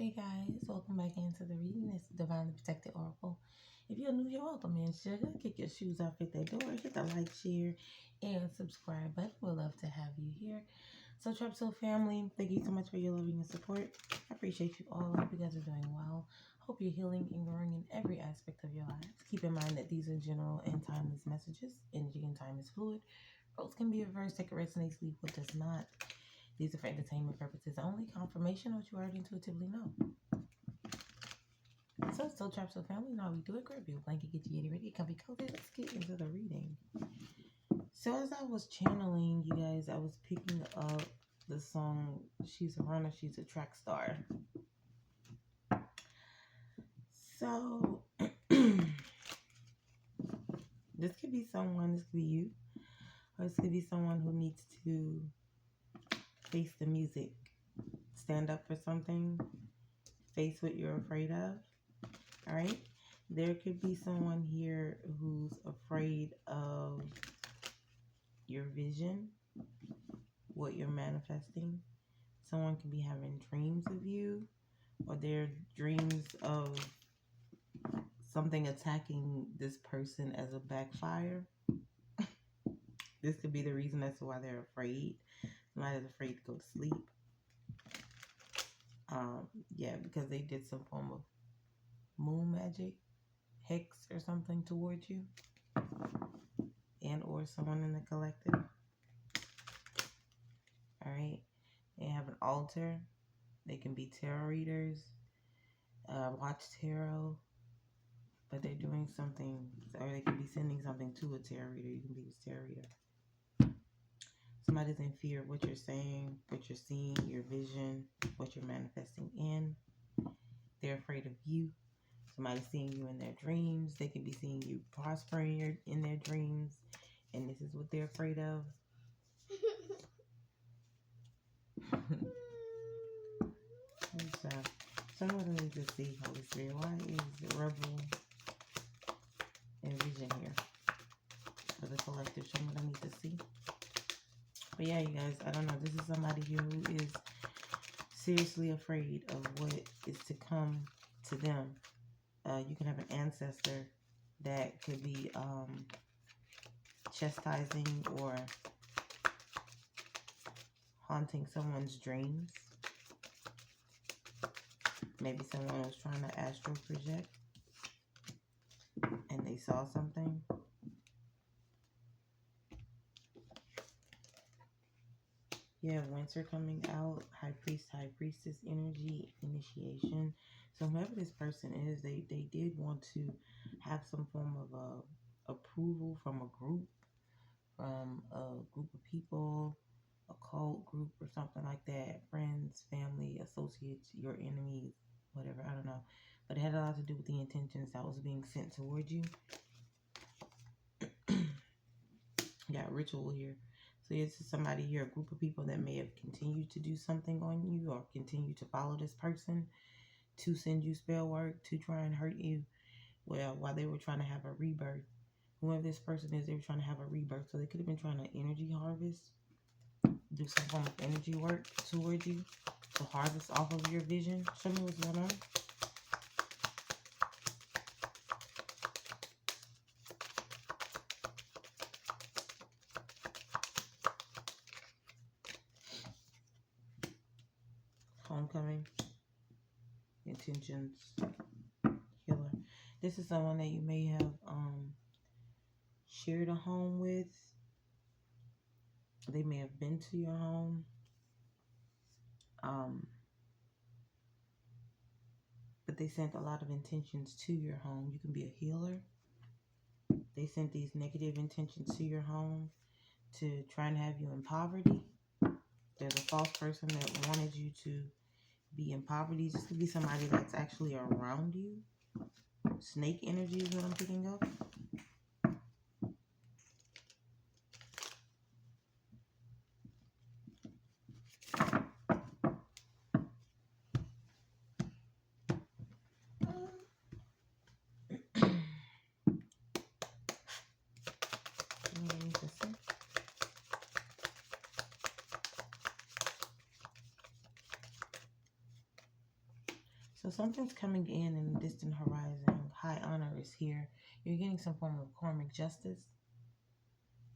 Hey guys, welcome back into the reading. It's Divinely Protected Oracle. If you're new, you're welcome, man. Sugar, kick your shoes off at that door. Hit the like, share, and subscribe button. We'd love to have you here. So, Trap Soul family, thank you so much for your loving and support. I appreciate you all. Hope you guys are doing well. Hope you're healing and growing in every aspect of your lives. Keep in mind that these are general and timeless messages. Energy and time is fluid. Roles can be reversed. Take a resonate, sleep what does not. These are for entertainment purposes only. Confirmation of what you already intuitively know. So Trap Soul family, now we do it. Grab your blanket, get you ready, comfy cozy. Let's get into the reading. So as I was channeling, you guys, I was picking up the song She's a Runner, She's a Track Star. So this could be someone, this could be you, or this could be someone who needs to face the music, stand up for something, face what you're afraid of. All right, there could be someone here who's afraid of your vision, what you're manifesting. Someone could be having dreams of you, or their dreams of something attacking this person as a backfire. This could be the reason as to why they're afraid. Somebody's afraid to go to sleep. Yeah, because they did some form of moon magic, hex or something towards you, and or someone in the collective. All right, they have an altar. They can be tarot readers, watch tarot, but they're doing something, or they could be sending something to a tarot reader. You can be a tarot reader. Somebody's in fear of what you're saying, what you're seeing, your vision, what you're manifesting in. They're afraid of you. Somebody's seeing you in their dreams. They could be seeing you prospering in their dreams, and this is what they're afraid of. Someone needs to see, Holy Spirit, why is the rebel and vision here for the collective? Someone needs to see. But yeah, you guys, I don't know. This is somebody here who is seriously afraid of what is to come to them. You can have an ancestor that could be chastising or haunting someone's dreams. Maybe someone was trying to astral project and they saw something. You have Winter coming out, High Priest, High Priestess energy, initiation. So whoever this person is, they did want to have some form of approval from a group of people, a cult group or something like that. Friends, family, associates, your enemies, whatever, I don't know. But it had a lot to do with the intentions that was being sent towards you. Got ritual here. So it's somebody here, a group of people that may have continued to do something on you or continue to follow this person to send you spell work, to try and hurt you. Well, while they were trying to have a rebirth. Whoever this person is, they were trying to have a rebirth. So they could have been trying to energy harvest, do some form of energy work towards you to harvest off of your vision. Show me what's going on. Homecoming, intentions, healer. This is someone that you may have shared a home with. They may have been to your home. But they sent a lot of intentions to your home. You can be a healer. They sent these negative intentions to your home to try and have you in poverty. There's a false person that wanted you to be in poverty. This could be somebody that's actually around you. Snake energy is what I'm picking up. So something's coming in the distant horizon. High honor is here. You're getting some form of karmic justice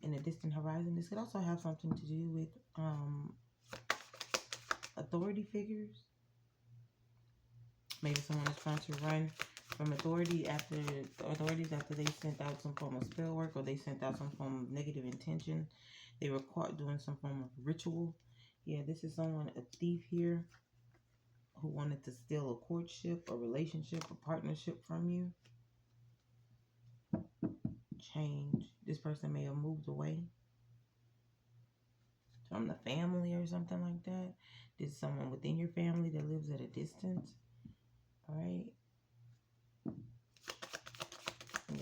in the distant horizon. This could also have something to do with authority figures. Maybe someone is trying to run from authorities after they sent out some form of spell work, or they sent out some form of negative intention. They were caught doing some form of ritual. Yeah, this is someone, a thief here, who wanted to steal a courtship, a relationship, a partnership from you. Change. This person may have moved away from the family or something like that. This is someone within your family that lives at a distance. All right.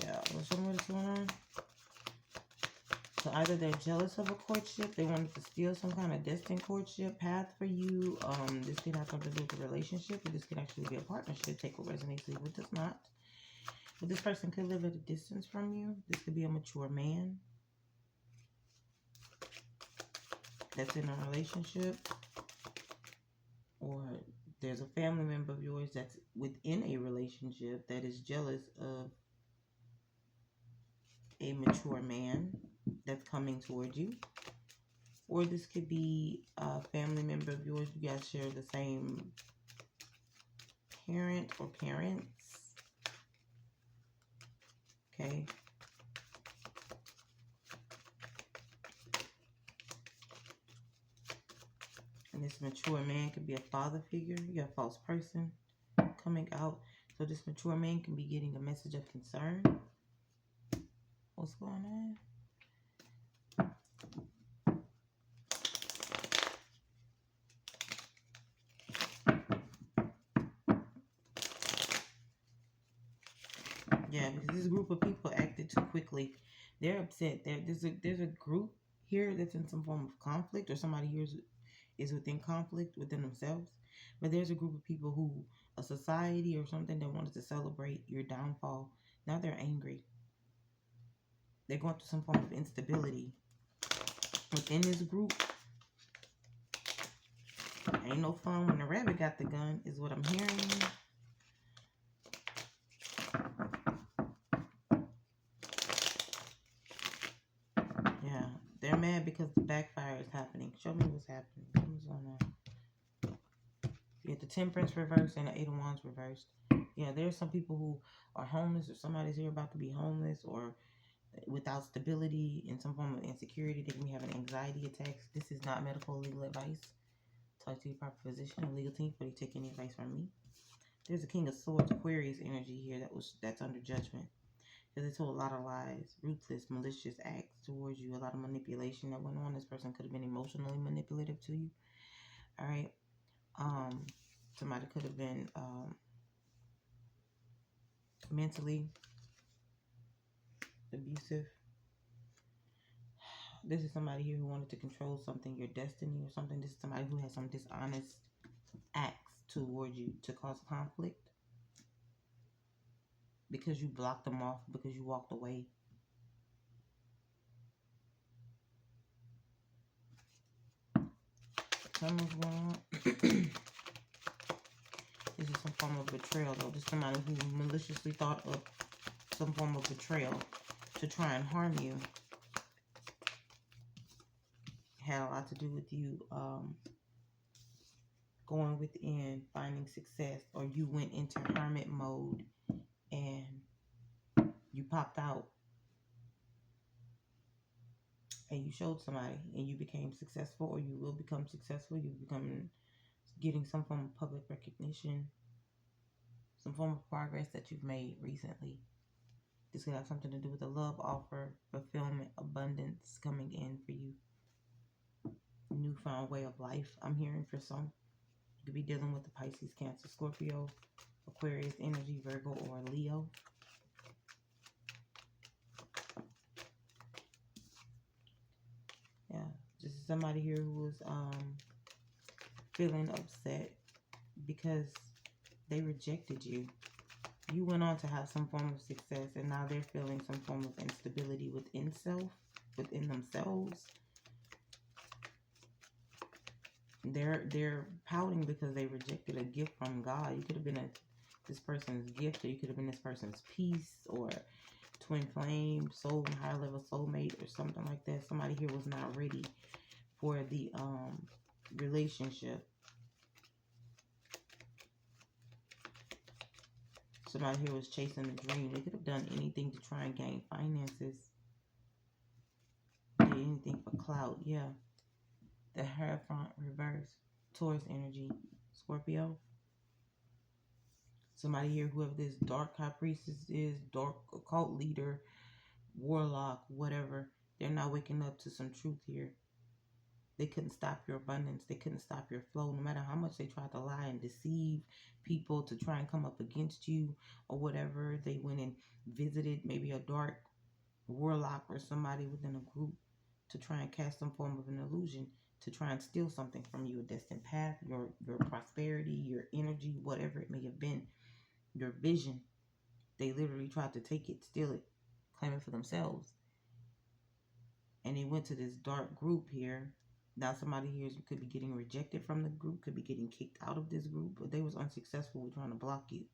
Yeah, let's show them what's going on. So either they're jealous of a courtship, they wanted to steal some kind of destined courtship path for you. This could have something to do with a relationship, or this could actually be a partnership. Take what resonates, leave what does not. But this person could live at a distance from you. This could be a mature man that's in a relationship, or there's a family member of yours that's within a relationship that is jealous of a mature man that's coming towards you. Or this could be a family member of yours. You guys share the same parent or parents. Okay. And this mature man could be a father figure. You got a false person coming out. So this mature man can be getting a message of concern. What's going on? Yeah, because this group of people acted too quickly. They're upset. There's a group here that's in some form of conflict, or somebody here is within conflict within themselves. But there's a group of people who, a society or something, that wanted to celebrate your downfall. Now they're angry. They're going through some form of instability within this group. Ain't no fun when the rabbit got the gun, is what I'm hearing. Yeah, they're mad because the backfire is happening. Show me what's happening. What's going on? You get the Temperance reversed and the Eight of Wands reversed. Yeah, there's some people who are homeless, or somebody's here about to be homeless, or without stability in some form of insecurity. They can be having anxiety attacks. This is not medical or legal advice. Talk to your proper physician or legal team before you take any advice from me. There's a King of Swords, Aquarius energy here that's under judgment. Because they told a lot of lies, ruthless, malicious acts towards you, a lot of manipulation that went on. This person could have been emotionally manipulative to you. All right. Somebody could have been mentally abusive. This is somebody here who wanted to control something, your destiny or something. This is somebody who has some dishonest acts towards you to cause conflict. Because you blocked them off, because you walked away. Someone's going on. This is some form of betrayal, though. This is somebody who maliciously thought of some form of betrayal to try and harm you. Had a lot to do with you going within, finding success, or you went into hermit mode and you popped out and you showed somebody and you became successful, or you will become successful. You become getting some form of public recognition, some form of progress that you've made recently. This could have something to do with a love offer, fulfillment, abundance coming in for you. Newfound way of life, I'm hearing for some. You could be dealing with the Pisces, Cancer, Scorpio, Aquarius energy, Virgo, or Leo. Yeah, this is somebody here who is feeling upset because they rejected you. You went on to have some form of success, and now they're feeling some form of instability within themselves. They're pouting because they rejected a gift from God. You could have been this person's gift, or you could have been this person's peace, or twin flame, soul, higher level soulmate, or something like that. Somebody here was not ready for the relationship. Somebody here was chasing a dream. They could have done anything to try and gain finances. Did anything for clout. Yeah. The Hierophant reverse. Taurus energy. Scorpio. Somebody here, whoever this dark high priestess is, dark occult leader, warlock, whatever, they're not waking up to some truth here. They couldn't stop your abundance. They couldn't stop your flow. No matter how much they tried to lie and deceive people to try and come up against you or whatever, they went and visited maybe a dark warlock or somebody within a group to try and cast some form of an illusion, to try and steal something from you, a destined path, your prosperity, your energy, whatever it may have been, your vision. They literally tried to take it, steal it, claim it for themselves. And they went to this dark group here. Now somebody here could be getting rejected from the group, could be getting kicked out of this group, but they was unsuccessful with trying to block you.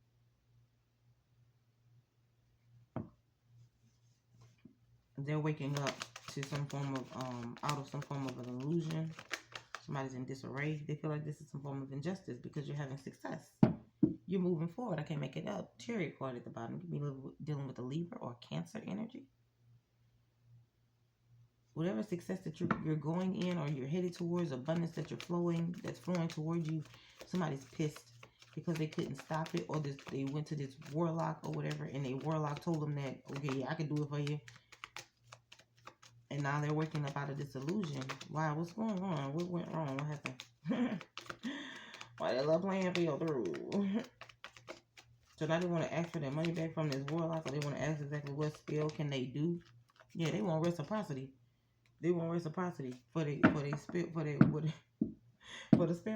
They're waking up to some form of out of some form of an illusion. Somebody's in disarray. They feel like this is some form of injustice because you're having success. You're moving forward. I can't make it up. Chariot card at the bottom. You could be dealing with a Libra or Cancer energy. Whatever success that you're going in, or you're headed towards, abundance that you're flowing, that's flowing towards you, somebody's pissed because they couldn't stop it, or they went to this warlock or whatever, and a warlock told them that, okay, yeah, I can do it for you. And now they're waking up out of this illusion. Wow, what's going on? What went wrong? What happened? Why they love playing for your through? So now they want to ask for their money back from this warlock, or they want to ask exactly what spell can they do. Yeah, they want reciprocity. They want reciprocity for the spell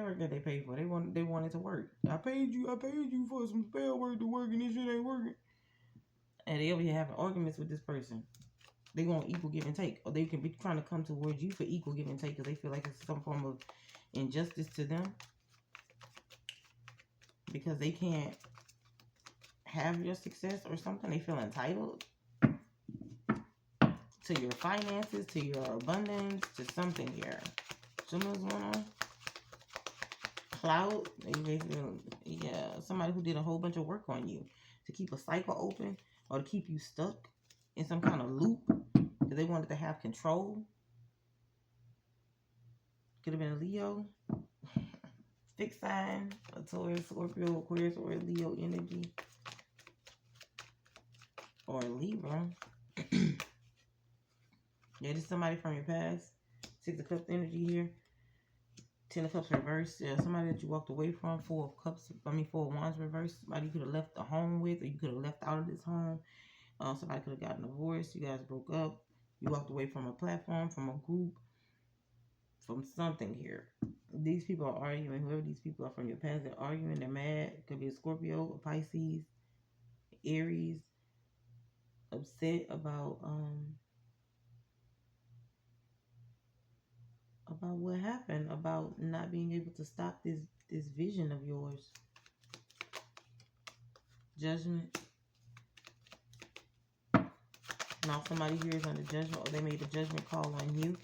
work that they paid for. They want it to work. I paid you for some spell work to work, and this shit ain't working. And they over here having arguments with this person. They want equal give and take, or they can be trying to come towards you for equal give and take because they feel like it's some form of injustice to them because they can't have your success or something. They feel entitled to your finances, to your abundance, to something here. Something's going on. Cloud, yeah, somebody who did a whole bunch of work on you to keep a cycle open or to keep you stuck in some kind of loop because they wanted to have control. Could have been a Leo, fixed sign, a Taurus, Scorpio, Aquarius, or a Leo energy, or a Libra. Yeah, this is somebody from your past. 6 of Cups energy here. 10 of Cups reversed. Yeah, somebody that you walked away from. 4 of Wands reversed. Somebody you could have left the home with, or you could have left out of this home. Somebody could have gotten divorced. You guys broke up. You walked away from a platform, from a group, from something here. These people are arguing. Whoever these people are from your past, they're arguing. They're mad. It could be a Scorpio, a Pisces, Aries. Upset about what happened, about not being able to stop this vision of yours. Judgment. Now somebody here is under judgment, or they made a judgment call on you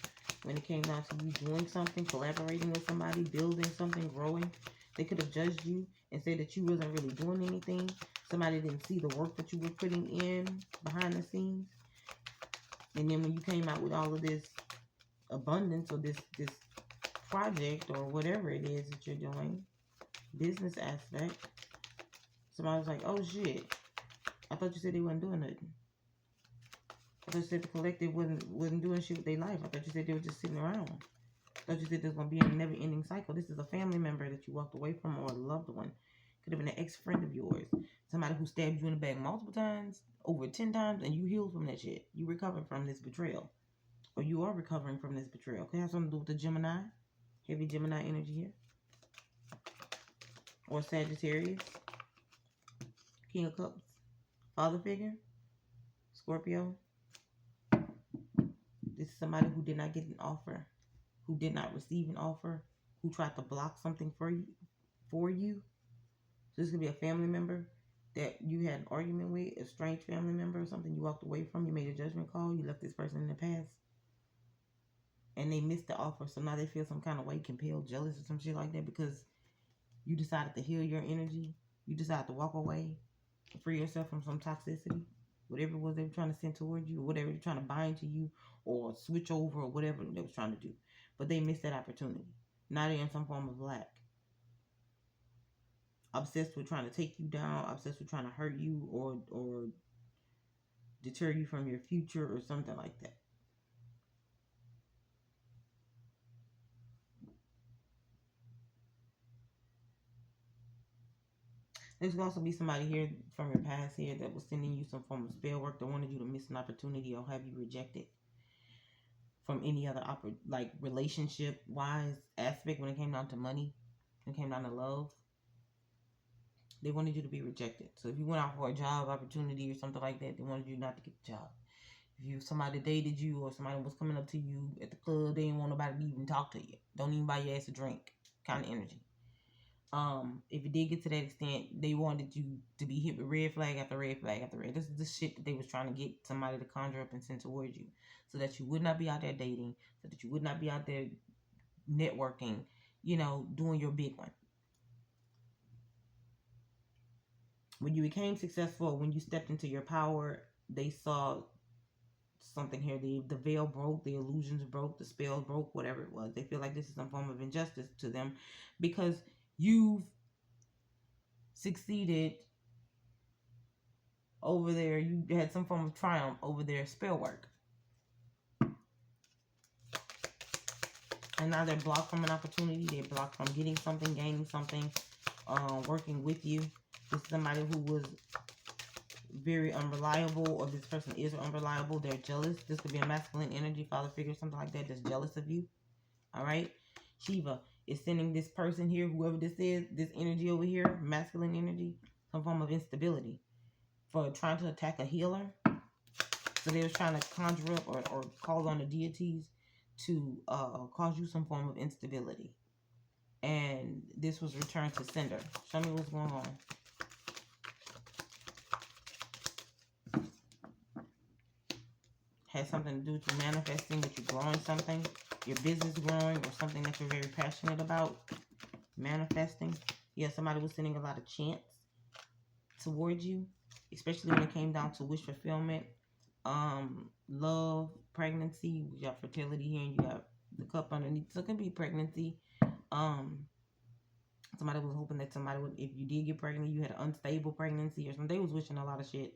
when it came down to you doing something, collaborating with somebody, building something, growing. They could have judged you and said that you wasn't really doing anything. Somebody didn't see the work that you were putting in behind the scenes. And then when you came out with all of this abundance, or this project, or whatever it is that you're doing, business aspect, somebody was like, oh shit, I thought you said they wasn't doing nothing. I thought you said the collective wasn't doing shit with their life. I thought you said they were just sitting around. I thought you said there's going to be a never-ending cycle. This is a family member that you walked away from, or a loved one. Could have been an ex-friend of yours. Somebody who stabbed you in the back multiple times, over 10 times, and you healed from that shit. You recovered from this betrayal. Or you are recovering from this betrayal. Could have something to do with the Gemini. Heavy Gemini energy here. Or Sagittarius. King of Cups. Father figure. Scorpio. This is somebody who did not get an offer. Who did not receive an offer. who tried to block something for you. So this could be a family member that you had an argument with, a strange family member or something you walked away from. You made a judgment call. You left this person in the past. And they missed the offer. So now they feel some kind of way, compelled, jealous or some shit like that because you decided to heal your energy. You decided to walk away, free yourself from some toxicity. Whatever it was they were trying to send towards you, or whatever they're trying to bind to you, or switch over, or whatever they was trying to do. But they missed that opportunity. Now they're in some form of lack. Obsessed with trying to take you down, obsessed with trying to hurt you or deter you from your future or something like that. There's going to also be somebody here from your past here that was sending you some form of spell work that wanted you to miss an opportunity or have you rejected from any other like relationship wise aspect. When it came down to money, when it came down to love, they wanted you to be rejected. So if you went out for a job opportunity or something like that, they wanted you not to get the job. If somebody dated you or somebody was coming up to you at the club, they didn't want nobody to even talk to you. Don't even buy your ass a drink kind of energy. If it did get to that extent, they wanted you to be hit with red flag after red flag after red. This is the shit that they was trying to get somebody to conjure up and send towards you, so that you would not be out there dating, so that you would not be out there networking, doing your big one. When you became successful, when you stepped into your power, they saw something here. The veil broke, the illusions broke, the spell broke, whatever it was. They feel like this is some form of injustice to them because you've succeeded over there. You had some form of triumph over their spell work. And now they're blocked from an opportunity. They're blocked from getting something, gaining something, working with you. This is somebody who was very unreliable, or this person is unreliable. They're jealous. This could be a masculine energy, father figure, something like that, that's jealous of you. All right. Shiva is sending this person here, whoever this is, this energy over here, masculine energy, some form of instability for trying to attack a healer. So they were trying to conjure up or call on the deities to cause you some form of instability. And this was returned to sender. Show me what's going on. Has something to do with you manifesting, that you're growing something, your business growing, or something that you're very passionate about. Manifesting. Yeah, somebody was sending a lot of chants towards you, especially when it came down to wish fulfillment, love, pregnancy. We got fertility here, and you got the cup underneath. So it could be pregnancy. Somebody was hoping that somebody would, if you did get pregnant, you had an unstable pregnancy or something. They was wishing a lot of shit.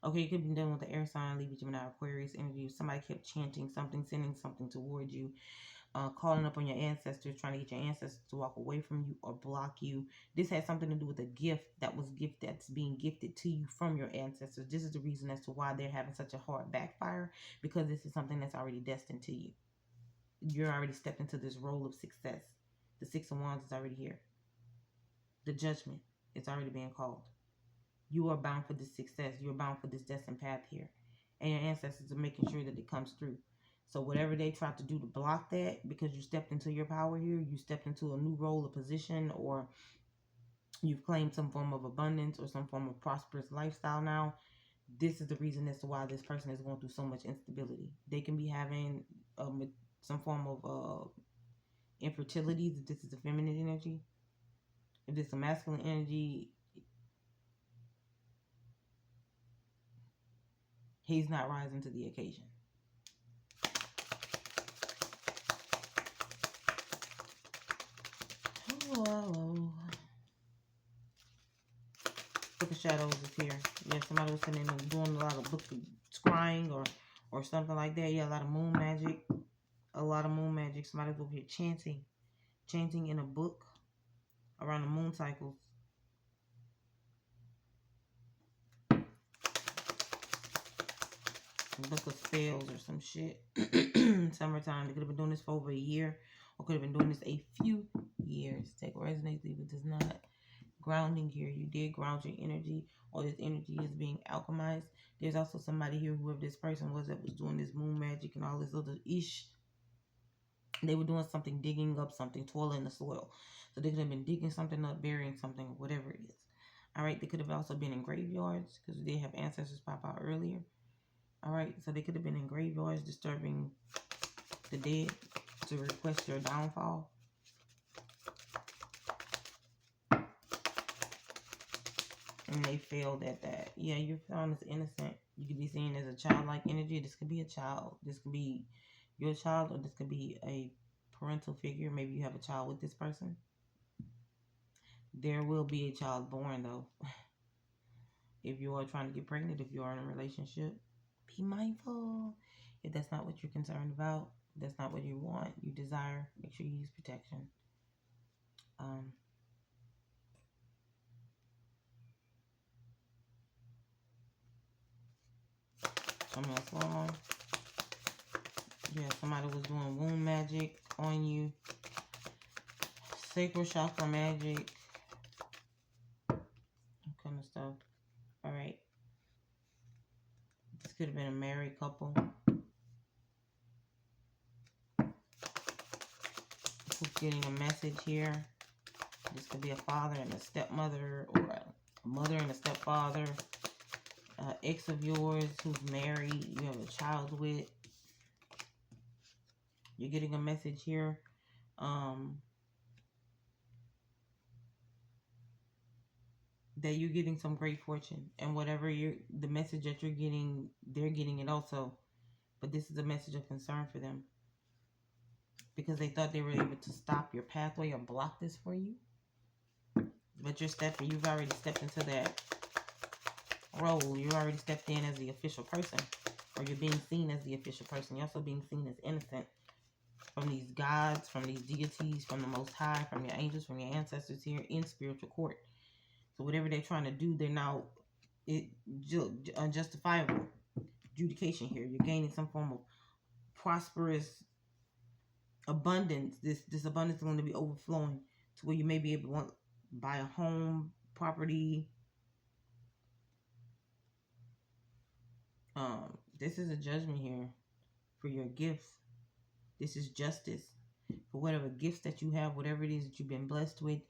Okay, it could be done with the air sign, Libra, Gemini, Aquarius energy. Somebody kept chanting something, sending something towards you, calling up on your ancestors, trying to get your ancestors to walk away from you or block you. This has something to do with a gift that's being gifted to you from your ancestors. This is the reason as to why they're having such a hard backfire, because this is something that's already destined to you. You're already stepped into this role of success. The Six of Wands is already here. The Judgment is already being called. You are bound for this success. You're bound for this destined path here. And your ancestors are making sure that it comes through. So whatever they try to do to block that, because you stepped into your power here, you stepped into a new role or position, or you've claimed some form of abundance or some form of prosperous lifestyle now, this is the reason as to why this person is going through so much instability. They can be having some form of infertility. This is a feminine energy. If it's a masculine energy, he's not rising to the occasion. Oh. Book of Shadows is here. Yeah, somebody was sitting there doing a lot of book scrying or something like that. Yeah, a lot of moon magic. A lot of moon magic. Somebody's over here chanting in a book around the moon cycles. Book of spells or some shit. Summertime. They could have been doing this for over a year, or could have been doing this a few years. Take what resonates, leave it does not. Grounding here. You did ground your energy, or this energy is being alchemized. There's also somebody here, whoever this person was, that was doing this moon magic and all this other ish. They were doing something, digging up something, toiling the soil. So they could have been digging something up, burying something, whatever it is. All right. They could have also been in graveyards because they have ancestors pop out earlier. All right. So they could have been in graveyards disturbing the dead to request your downfall. And they failed at that. Yeah, you're found as innocent. You could be seen as a childlike energy. This could be a child. This could be your child, or this could be a parental figure. Maybe you have a child with this person. There will be a child born, though. If you are trying to get pregnant, if you are in a relationship, be mindful. If that's not what you're concerned about, if that's not what you want, you desire, make sure you use protection. Something else wrong. Yeah, somebody was doing womb magic on you. Sacral chakra magic. That kind of stuff. Alright. This could have been a married couple who's getting a message here. This could be a father and a stepmother, or a mother and a stepfather. Ex of yours who's married, you have a child with. You're getting a message here. That you're getting some great fortune, and whatever the message that you're getting, they're getting it also. But this is a message of concern for them, because they thought they were able to stop your pathway or block this for you. But you've already stepped into that role. You already stepped in as the official person, or you're being seen as the official person. You're also being seen as innocent from these gods, from these deities, from the Most High, from your angels, from your ancestors here in spiritual court. So whatever they're trying to do, they're now unjustifiable adjudication here. You're gaining some form of prosperous abundance. This abundance is going to be overflowing to where you may be able to buy a home, property. This is a judgment here for your gifts. This is justice for whatever gifts that you have, whatever it is that you've been blessed with,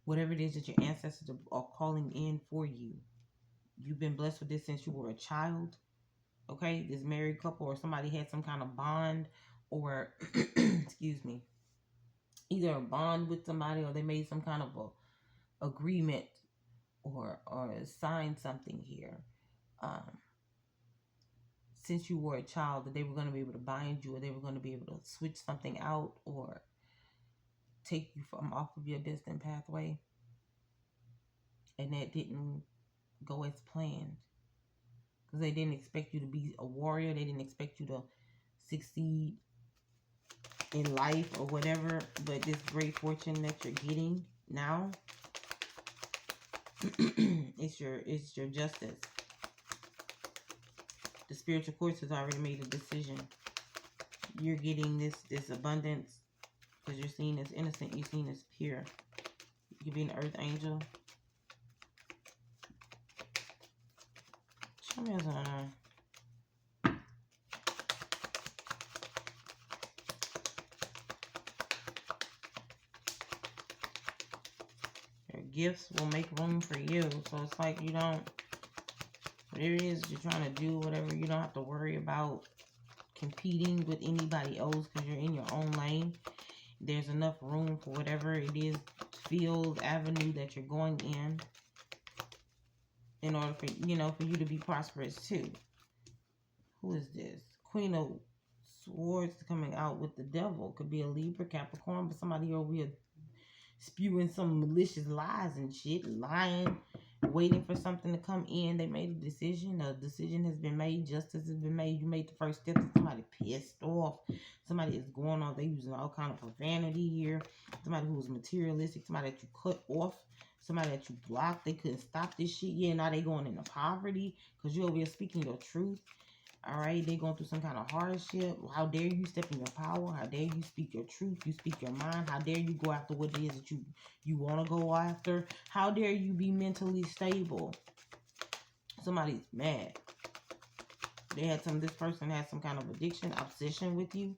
whatever it is that your ancestors are calling in for you. You've been blessed with this since you were a child. Okay, this married couple or somebody had some kind of bond, or excuse me, either a bond with somebody, or they made some kind of a agreement or signed something here. Since you were a child, that they were going to be able to bind you, or they were going to be able to switch something out or take you from off of your destined pathway. And that didn't go as planned, because they didn't expect you to be a warrior. They didn't expect you to succeed in life or whatever. But this great fortune that you're getting now, it's your justice. The spiritual course has already made a decision. You're getting this abundance because you're seen as innocent. You're seen as pure. You could be an earth angel. Show me what's going on. Your gifts will make room for you. So it's like you don't, whatever it is you're trying to do, whatever, you don't have to worry about competing with anybody else because you're in your own lane. There's enough room for whatever it is, field, avenue that you're going in order for, for you to be prosperous too. Who is this? Queen of Swords coming out with the devil. Could be a Libra, Capricorn, but somebody over here spewing some malicious lies and shit, lying, waiting for something to come in. They made a decision. A decision has been made. Justice has been made. You made the first step. Somebody pissed off. Somebody is going on. They using all kind of profanity here. Somebody who was materialistic. Somebody that you cut off. Somebody that you blocked. They couldn't stop this shit. Yeah, now they going into poverty because you over here speaking your truth. All right, they going through some kind of hardship. How dare you step in your power? How dare you speak your truth? You speak your mind. How dare you go after what it is that you want to go after? How dare you be mentally stable? Somebody's mad. This person had some kind of addiction, obsession with you.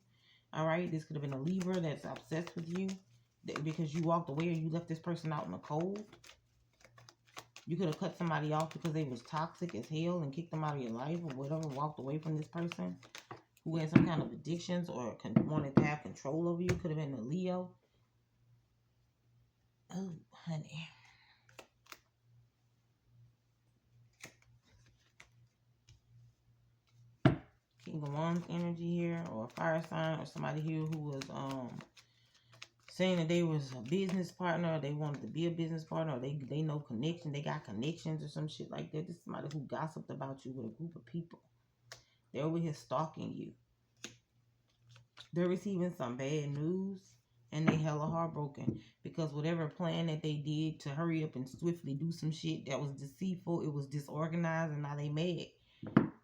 All right, this could have been a Libra that's obsessed with you because you walked away or you left this person out in the cold. You could have cut somebody off because they was toxic as hell and kicked them out of your life or whatever, walked away from this person who had some kind of addictions or wanted to have control over you. Could have been a Leo. Oh, honey. King of Wands energy here, or a fire sign, or somebody here who was saying that they was a business partner, or they wanted to be a business partner, or they know connection, they got connections or some shit like that. This is somebody who gossiped about you with a group of people. They're over here stalking you. They're receiving some bad news, and they hella heartbroken because whatever plan that they did to hurry up and swiftly do some shit that was deceitful, it was disorganized, and now they mad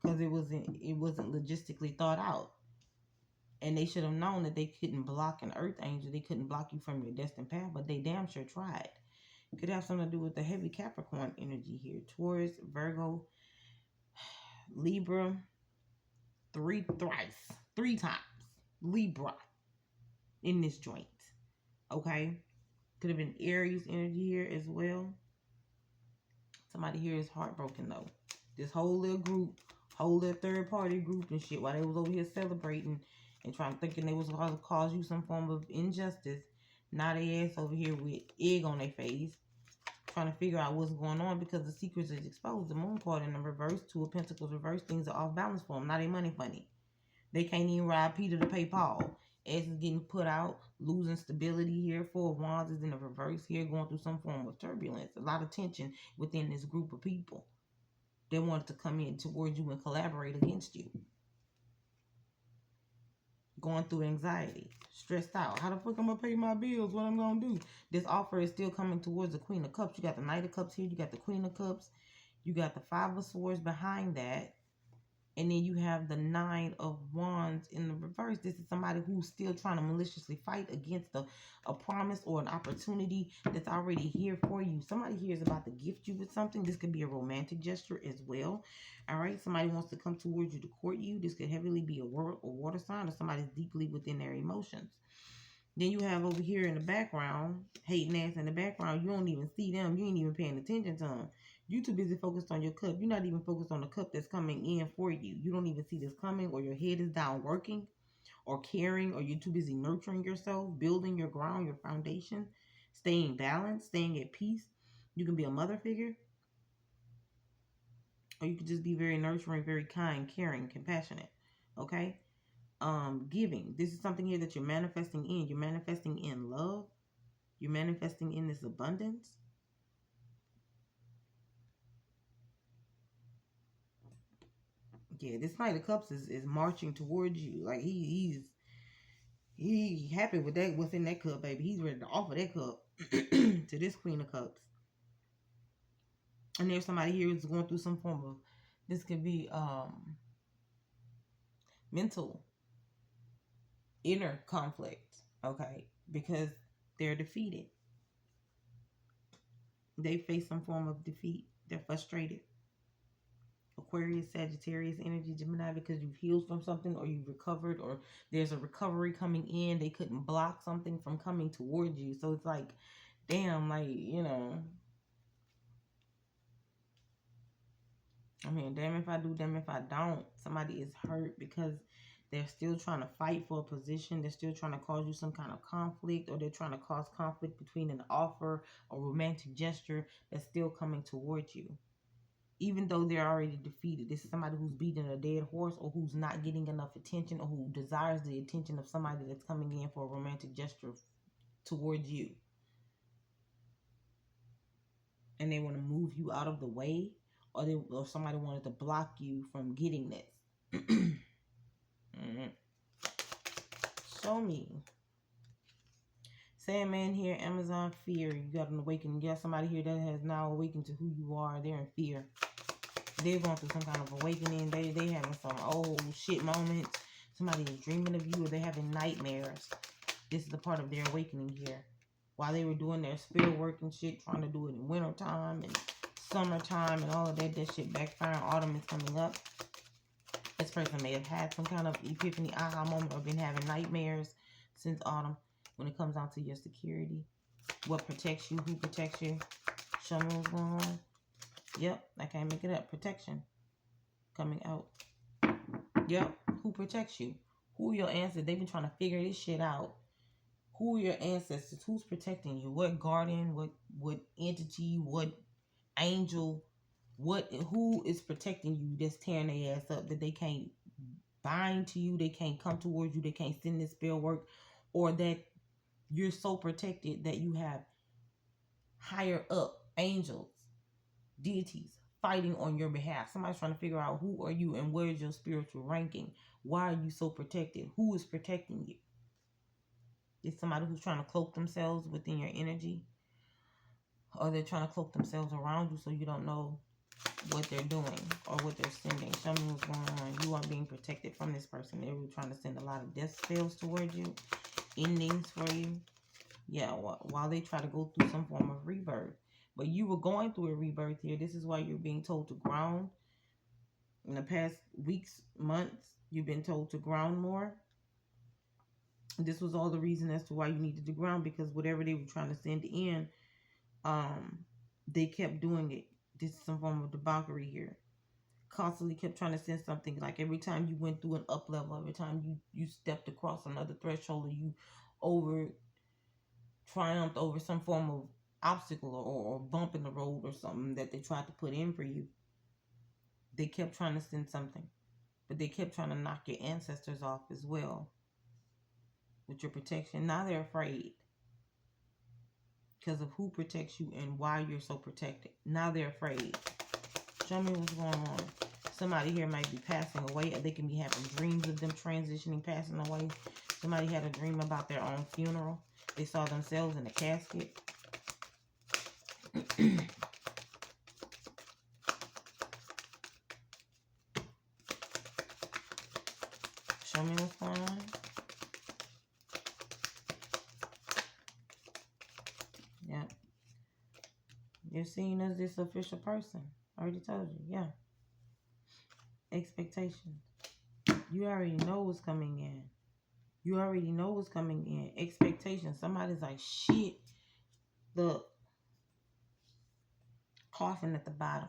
because it wasn't logistically thought out. And they should have known that they couldn't block an earth angel. They couldn't block you from your destined path, but they damn sure tried. It could have something to do with the heavy Capricorn energy here. Taurus, Virgo, Libra, three times. Libra in this joint. Okay? Could have been Aries energy here as well. Somebody here is heartbroken though. This whole little group, whole little third party group and shit, while they was over here celebrating and thinking they was going to cause you some form of injustice. Now they ass over here with egg on their face, trying to figure out what's going on because the secrets is exposed. The moon card in the reverse, Two of Pentacles reverse, things are off balance for them. Now they money funny. They can't even ride Peter to pay Paul. Ass is getting put out, losing stability here. Four of Wands is in the reverse here, going through some form of turbulence. A lot of tension within this group of people. They wanted to come in towards you and collaborate against you. Going through anxiety, stressed out. How the fuck I'm gonna pay my bills? What I'm gonna do? This offer is still coming towards the Queen of Cups. You got the Knight of Cups here. You got the Queen of Cups. You got the Five of Swords behind that. And then you have the Nine of Wands in the reverse. This is somebody who's still trying to maliciously fight against a promise or an opportunity that's already here for you. Somebody here is about to gift you with something. This could be a romantic gesture as well. All right. Somebody wants to come towards you to court you. This could heavily be a water sign, or somebody's deeply within their emotions. Then you have over here in the background, hating ass in the background. You don't even see them. You ain't even paying attention to them. You too busy focused on your cup. You're not even focused on the cup that's coming in for you. You don't even see this coming, or your head is down working or caring, or you're too busy nurturing yourself, building your ground, your foundation, staying balanced, staying at peace. You can be a mother figure, or you could just be very nurturing, very kind, caring, compassionate. Okay? Giving. This is something here that you're manifesting in. You're manifesting in love. You're manifesting in this abundance. Yeah, this Knight of Cups is marching towards you. Like he happy with that, what's in that cup, baby. He's ready to offer that cup to this Queen of Cups. And there's somebody here who's going through some form of, this could be mental, inner conflict, okay? Because they're defeated. They face some form of defeat. They're frustrated. Aquarius, Sagittarius energy, Gemini, because you've healed from something, or you've recovered, or there's a recovery coming in. They couldn't block something from coming towards you. So it's like, damn, like, you know, I mean, damn if I do, damn if I don't. Somebody is hurt because they're still trying to fight for a position. They're still trying to cause you some kind of conflict, or they're trying to cause conflict between an offer or romantic gesture that's still coming towards you. Even though they're already defeated. This is somebody who's beating a dead horse, or who's not getting enough attention, or who desires the attention of somebody that's coming in for a romantic gesture towards you. And they want to move you out of the way, or somebody wanted to block you from getting this. Show me. Sandman here, Amazon, fear. You got an awakening. You got somebody here that has now awakened to who you are. They're in fear. They're going through some kind of awakening. They having some old shit moments. Somebody is dreaming of you, or they're having nightmares. This is the part of their awakening here. While they were doing their spirit work and shit, trying to do it in wintertime and summertime and all of that shit backfiring. Autumn is coming up. This person may have had some kind of epiphany, aha moment, or been having nightmares since autumn when it comes down to your security. What protects you? Who protects you? Show me what's going on. Yep, I can't make it up. Protection coming out. Yep, who protects you? Who are your ancestors? They've been trying to figure this shit out. Who are your ancestors? Who's protecting you? What guardian? What entity? What angel? Who is protecting you that's tearing their ass up that they can't bind to you, they can't come towards you, they can't send this spell work, or that you're so protected that you have higher up angels, deities fighting on your behalf. Somebody's trying to figure out who are you and where's your spiritual ranking. Why are you so protected? Who is protecting you? It's somebody who's trying to cloak themselves within your energy, or they're trying to cloak themselves around you so you don't know what they're doing or what they're sending. Show me what's going on. You are being protected from this person. They're trying to send a lot of death spells towards you, endings for you. Yeah, while they try to go through some form of rebirth. But you were going through a rebirth here. This is why you're being told to ground. In the past weeks, months, you've been told to ground more. This was all the reason as to why you needed to ground, because whatever they were trying to send in, they kept doing it. This is some form of debauchery here. Constantly kept trying to send something. Like every time you went through an up level, every time you stepped across another threshold, or you triumphed over some form of obstacle or bump in the road or something that they tried to put in for you, they kept trying to send something. But they kept trying to knock your ancestors off as well with your protection. Now they're afraid because of who protects you and why you're so protected. Now they're afraid. Show me what's going on. Somebody here might be passing away. They can be having dreams of them transitioning, passing away. Somebody had a dream about their own funeral. They saw themselves in a casket. Show me what's going on. Yeah. You're seen as this official person. I already told you. Yeah. Expectations. You already know what's coming in. You already know what's coming in. Expectations. Somebody's like, shit. Look. Coughing at the bottom.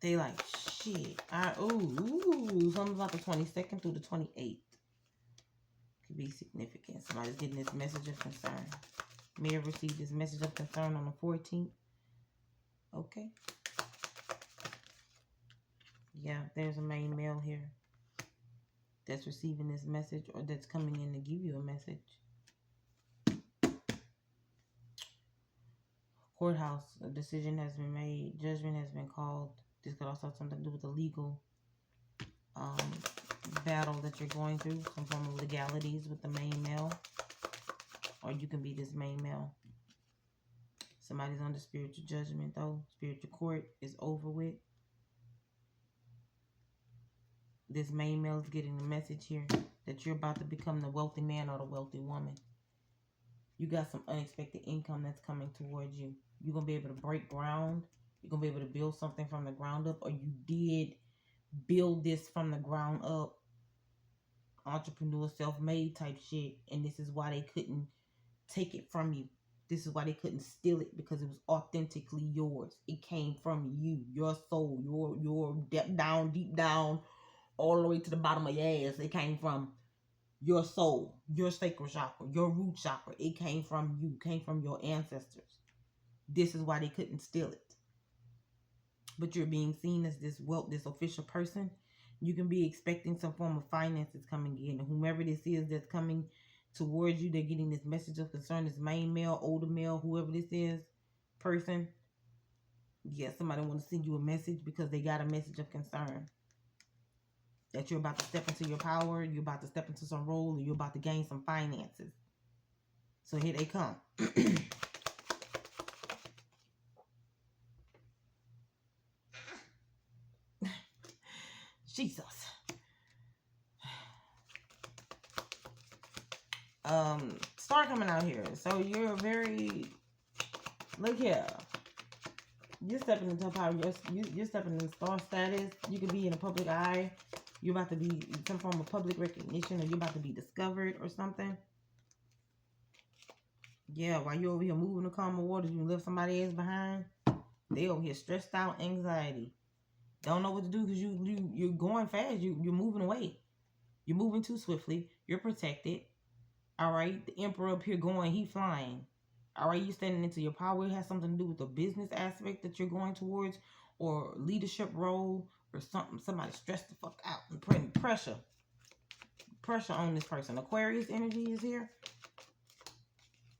They like, shit. Something about the 22nd through the 28th. Could be significant. Somebody's getting this message of concern. May have received this message of concern on the 14th. Okay. Yeah, there's a main male here that's receiving this message, or that's coming in to give you a message. Courthouse, a decision has been made. Judgment has been called. This could also have something to do with the legal battle that you're going through. Some form of legalities with the main male. Or you can be this main male. Somebody's under spiritual judgment though. Spiritual court is over with. This main male is getting the message here that you're about to become the wealthy man or the wealthy woman. You got some unexpected income that's coming towards you. You're going to be able to break ground. You're going to be able to build something from the ground up, or you did build this from the ground up. Entrepreneur, self-made type shit. And this is why they couldn't take it from you. This is why they couldn't steal it, because it was authentically yours. It came from you, your soul, your deep down, all the way to the bottom of your ass. It came from your soul, your sacral chakra, your root chakra. It came from you, came from your ancestors. This is why they couldn't steal it. But you're being seen as this official person. You can be expecting some form of finances coming in. And whomever this is that's coming towards you, they're getting this message of concern, this main male, older male, whoever this is, person. Yeah, somebody wants to send you a message because they got a message of concern. That you're about to step into your power, you're about to step into some role, or you're about to gain some finances. So here they come. Jesus. Start coming out here. So you're very, look here. You're stepping into power. You're stepping into star status. You could be in a public eye. You're about to be some form of public recognition, or you're about to be discovered or something. Yeah, while you're over here moving the calmer waters, you left somebody else behind. They over here stressed out, anxiety. Don't know what to do because you're going fast. You're moving away. You're moving too swiftly. You're protected. All right. The emperor up here going, he flying. All right. You standing into your power. It has something to do with the business aspect that you're going towards, or leadership role, or something. Somebody stressed the fuck out and putting pressure on this person. Aquarius energy is here.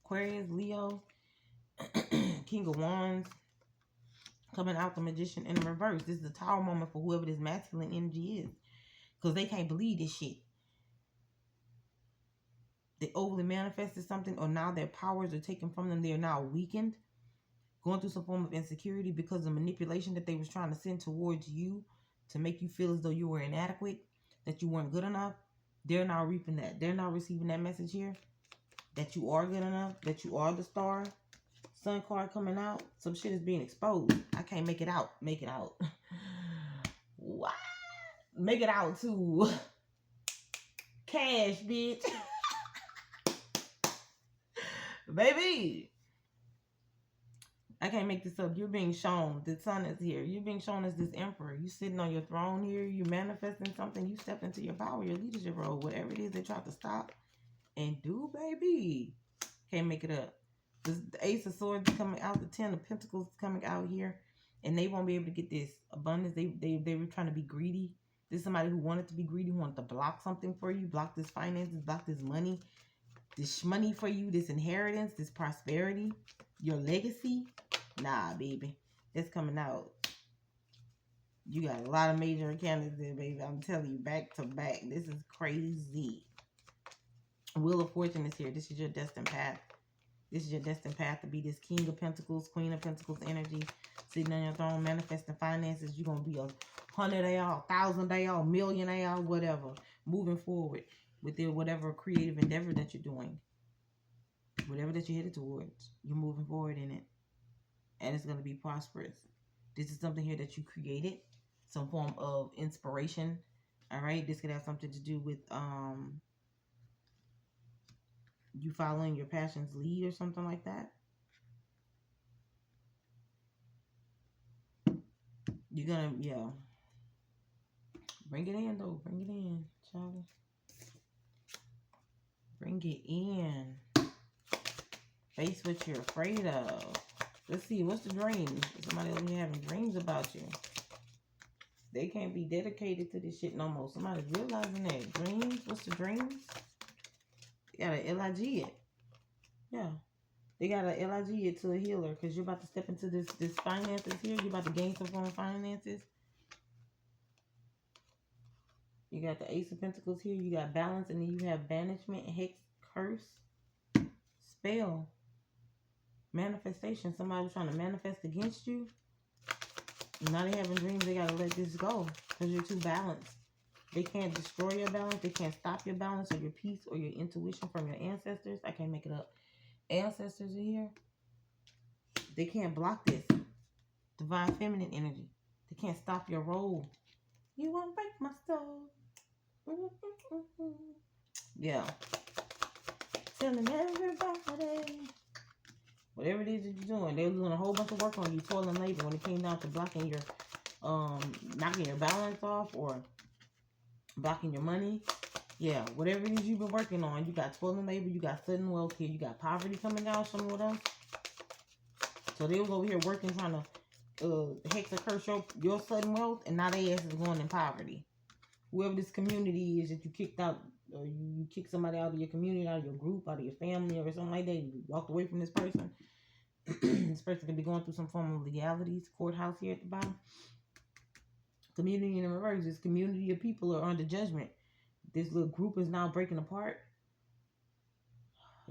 Aquarius, Leo, King of Wands. Coming out the Magician in reverse. This is a tower moment for whoever this masculine energy is. Because they can't believe this shit. They overly manifested something, or now their powers are taken from them. They are now weakened. Going through some form of insecurity because of manipulation that they was trying to send towards you to make you feel as though you were inadequate, that you weren't good enough. They're now reaping that. They're now receiving that message here. That you are good enough. That you are the star. Sun card coming out. Some shit is being exposed. I can't make it out. Make it out. What? Make it out to cash, bitch. Baby. I can't make this up. You're being shown. The sun is here. You're being shown as this emperor. You sitting on your throne here. You manifesting something. You stepped into your power, your leadership role. Whatever it is they tried to stop and do, baby. Can't make it up. The Ace of Swords coming out, the Ten of Pentacles coming out here, and they won't be able to get this abundance. They were trying to be greedy. This is somebody who wanted to be greedy, who wanted to block something for you, block this finances, block this money for you, this inheritance, this prosperity, your legacy. Nah, baby, it's coming out. You got a lot of major candidates there, baby. I'm telling you, back to back. This is crazy. Wheel of Fortune is here. This is your destined path. This is your destined path to be this King of Pentacles, Queen of Pentacles energy, sitting on your throne, manifesting finances. You're going to be 100 AR, 1,000 AR, million AR, whatever. Moving forward with your whatever creative endeavor that you're doing. Whatever that you're headed towards, you're moving forward in it. And it's going to be prosperous. This is something here that you created. Some form of inspiration. All right. This could have something to do with you following your passion's lead or something like that. You're gonna, yeah. Bring it in, though. Bring it in, Charlie. Bring it in. Face what you're afraid of. Let's see, what's the dreams? Somebody over here having dreams about you. They can't be dedicated to this shit no more. Somebody's realizing that. Dreams? What's the dreams? They gotta LIG it. Yeah. They gotta LIG it to a healer, because you're about to step into this finances here. You're about to gain some form of finances. You got the Ace of Pentacles here. You got balance, and then you have banishment, hex, curse, spell, manifestation. Somebody was trying to manifest against you. Now they having dreams. They gotta let this go because you're too balanced. They can't destroy your balance. They can't stop your balance or your peace or your intuition from your ancestors. I can't make it up. Ancestors are here. They can't block this. Divine feminine energy. They can't stop your role. You won't break my soul. Yeah. Telling everybody. Whatever it is that you're doing, they're doing a whole bunch of work on you, toil and labor, when it came down to blocking your, knocking your balance off or blocking your money. Yeah, whatever it is you've been working on, you got toil and labor, you got sudden wealth here, you got poverty coming down, some with us. So they was over here working, trying to hex or curse your sudden wealth, and now they ass is going in poverty. Whoever this community is that you kicked out, or you kicked somebody out of your community, out of your group, out of your family, or something like that, you walked away from this person. This person could be going through some form of legalities. Courthouse here at the bottom. Community in reverse. This community of people are under judgment. This little group is now breaking apart.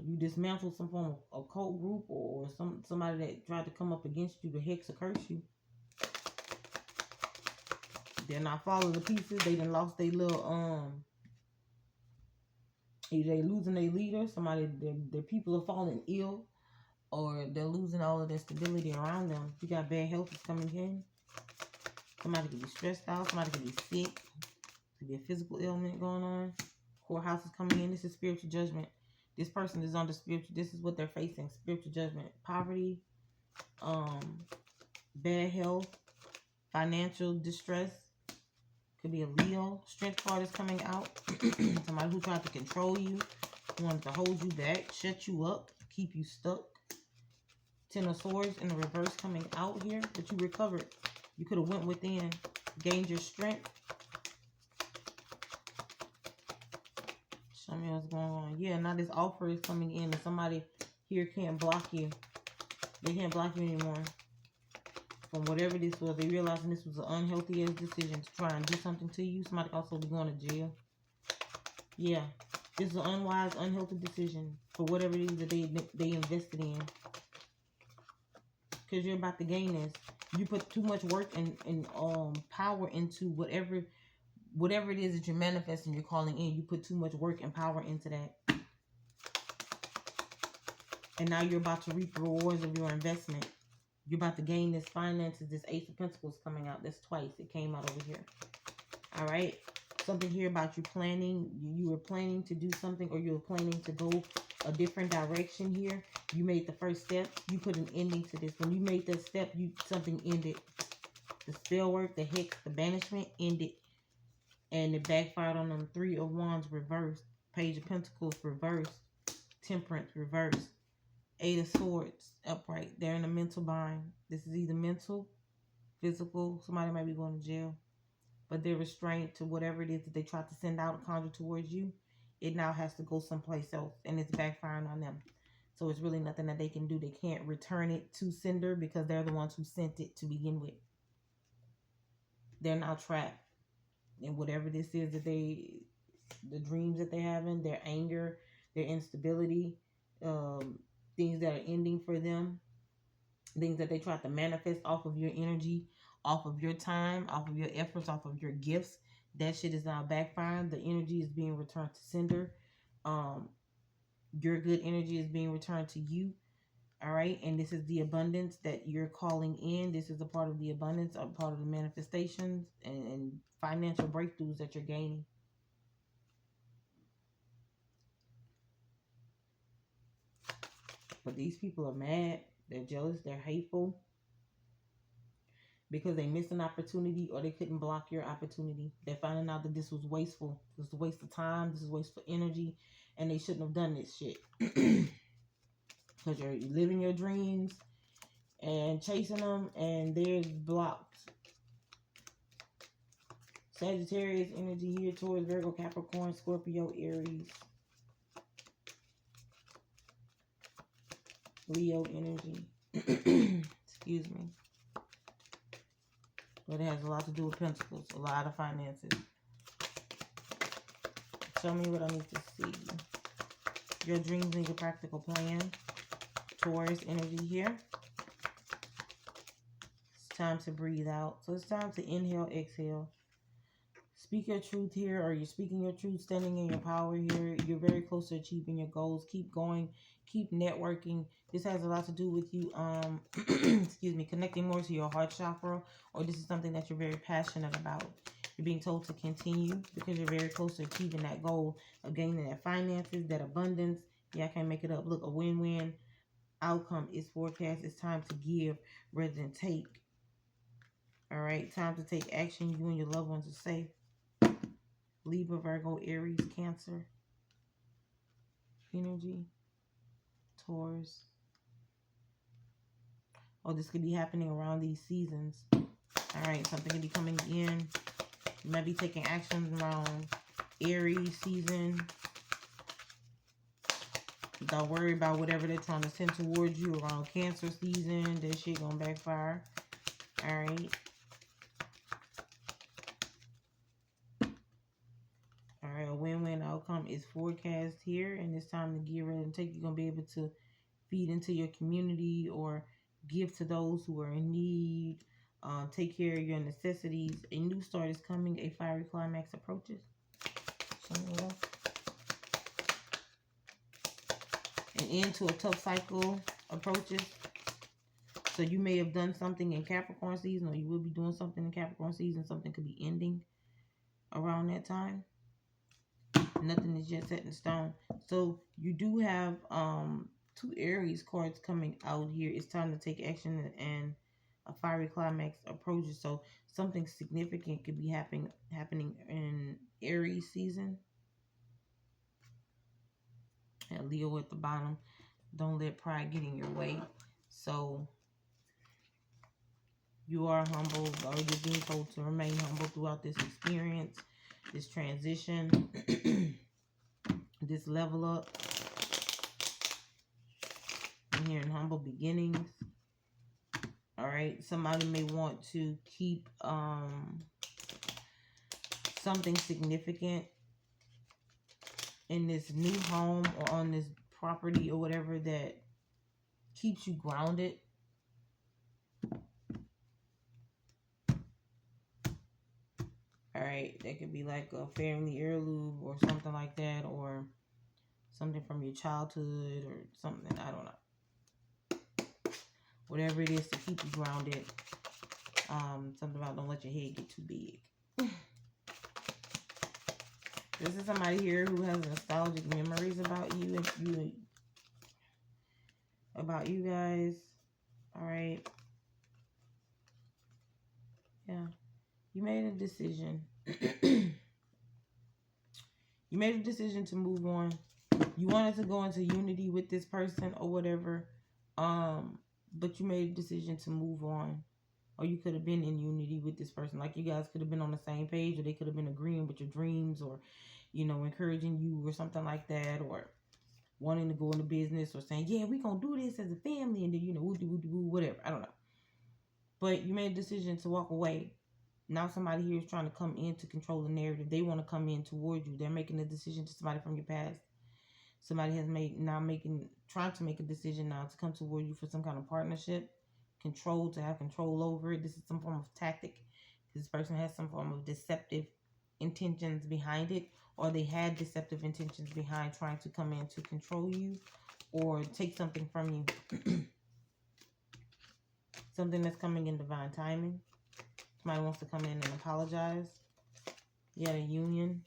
You dismantled some form of occult group, or somebody that tried to come up against you to hex or curse you. They're not following the pieces. They done lost their little either they losing their leader. Somebody, their people are falling ill. or they're losing all of their stability around them. You got bad health is coming in. Somebody could be stressed out. Somebody could be sick. Could be a physical ailment going on. Courthouse is coming in. This is spiritual judgment. This person is under spiritual. This is what they're facing. Spiritual judgment. Poverty. Bad health. Financial distress. Could be a Leo. Strength card is coming out. Somebody who tried to control you. Who wanted to hold you back. Shut you up. Keep you stuck. Ten of Swords in the reverse coming out here. But you recovered. You could have went within. Gained your strength. Show me what's going on. Yeah, now this offer is coming in. And somebody here can't block you. They can't block you anymore. From whatever this was, they realizing this was an unhealthy ass decision to try and do something to you. Somebody also be going to jail. Yeah, this is an unwise, unhealthy decision for whatever it is that they invested in. Because you're about to gain this. You put too much work and power into whatever it is that you're manifesting, you're calling in. You put too much work and power into that. And now you're about to reap the rewards of your investment. You're about to gain this finances, this Ace of Pentacles coming out. That's twice. It came out over here. All right. Something here about you planning. You were planning to do something, or you were planning to go a different direction here. You made the first step. You put an ending to this. When you made that step, something ended. The spell work, the hex, the banishment ended. And it backfired on them. Three of Wands reversed. Page of Pentacles reversed. Temperance reversed. Eight of Swords upright. They're in a mental bind. This is either mental, physical. Somebody might be going to jail. But they're restrained to whatever it is that they tried to send out and conjure towards you. It now has to go someplace else. And it's backfiring on them. So it's really nothing that they can do. They can't return it to sender because they're the ones who sent it to begin with. They're now trapped. And whatever this is that the dreams that they're having, their anger, their instability, things that are ending for them, things that they try to manifest off of your energy, off of your time, off of your efforts, off of your gifts, that shit is now backfiring. The energy is being returned to sender. Your good energy is being returned to you. All right. And this is the abundance that you're calling in. This is a part of the abundance, a part of the manifestations and financial breakthroughs that you're gaining. But these people are mad. They're jealous. They're hateful. Because they missed an opportunity or they couldn't block your opportunity. They're finding out that this was wasteful. This was a waste of time. This is wasteful energy. And they shouldn't have done this shit. Because you're living your dreams and chasing them, and they're blocked. Sagittarius energy here towards Virgo, Capricorn, Scorpio, Aries. Leo energy. Excuse me. But it has a lot to do with Pentacles. A lot of finances. Show me what I need to see. Your dreams and your practical plan. Taurus energy here. It's time to breathe out. So it's time to inhale, exhale. Speak your truth here, or you're speaking your truth, standing in your power here. You're very close to achieving your goals. Keep going. Keep networking. This has a lot to do with you, excuse me, connecting more to your heart chakra, or this is something that you're very passionate about. You're being told to continue because you're very close to achieving that goal of gaining that finances, that abundance. Yeah, I can't make it up. Look, a win-win outcome is forecast. It's time to give rather than take. All right, time to take action. You and your loved ones are safe. Libra, Virgo, Aries, Cancer energy. Taurus. Oh, this could be happening around these seasons. All right, something could be coming in. You might be taking actions around Aries season. Don't worry about whatever they're trying to send towards you around Cancer season. That shit gonna backfire. All right. All right, a win-win outcome is forecast here, and it's time to get ready and take. You're gonna be able to feed into your community or give to those who are in need. Take care of your necessities. A new start is coming. A fiery climax approaches. Something else. An end to a tough cycle. approaches. So you may have done something in Capricorn season, or you will be doing something in Capricorn season. Something could be ending around that time. Nothing is yet set in stone. So you do have two Aries cards coming out here. It's time to take action, and a fiery climax approaches. So something significant could be happening in Aries season. And Leo at the bottom. Don't let pride get in your way. So you are humble, or you're being told to remain humble throughout this experience, this transition, this level up. I'm hearing humble beginnings. All right. Somebody may want to keep something significant in this new home or on this property or whatever that keeps you grounded. All right, that could be like a family heirloom or something like that, or something from your childhood or something. I don't know. Whatever it is to keep you grounded. Something about don't let your head get too big. This is somebody here who has nostalgic memories about you and about you guys. All right. Yeah. You made a decision. You made a decision to move on. You wanted to go into unity with this person or whatever. But you made a decision to move on. Or you could have been in unity with this person. Like you guys could have been on the same page, or they could have been agreeing with your dreams, or, you know, encouraging you or something like that, or wanting to go into business, or saying, yeah, we're going to do this as a family, and then, you know, whatever. I don't know. But you made a decision to walk away. Now somebody here is trying to come in to control the narrative. They want to come in towards you. They're making a decision to somebody from your past. Somebody has trying to make a decision now to come toward you for some kind of partnership, to have control over it. This is some form of tactic. This person has some form of deceptive intentions behind it, or they had deceptive intentions behind trying to come in to control you or take something from you. Something that's coming in divine timing. Somebody wants to come in and apologize. You had a union.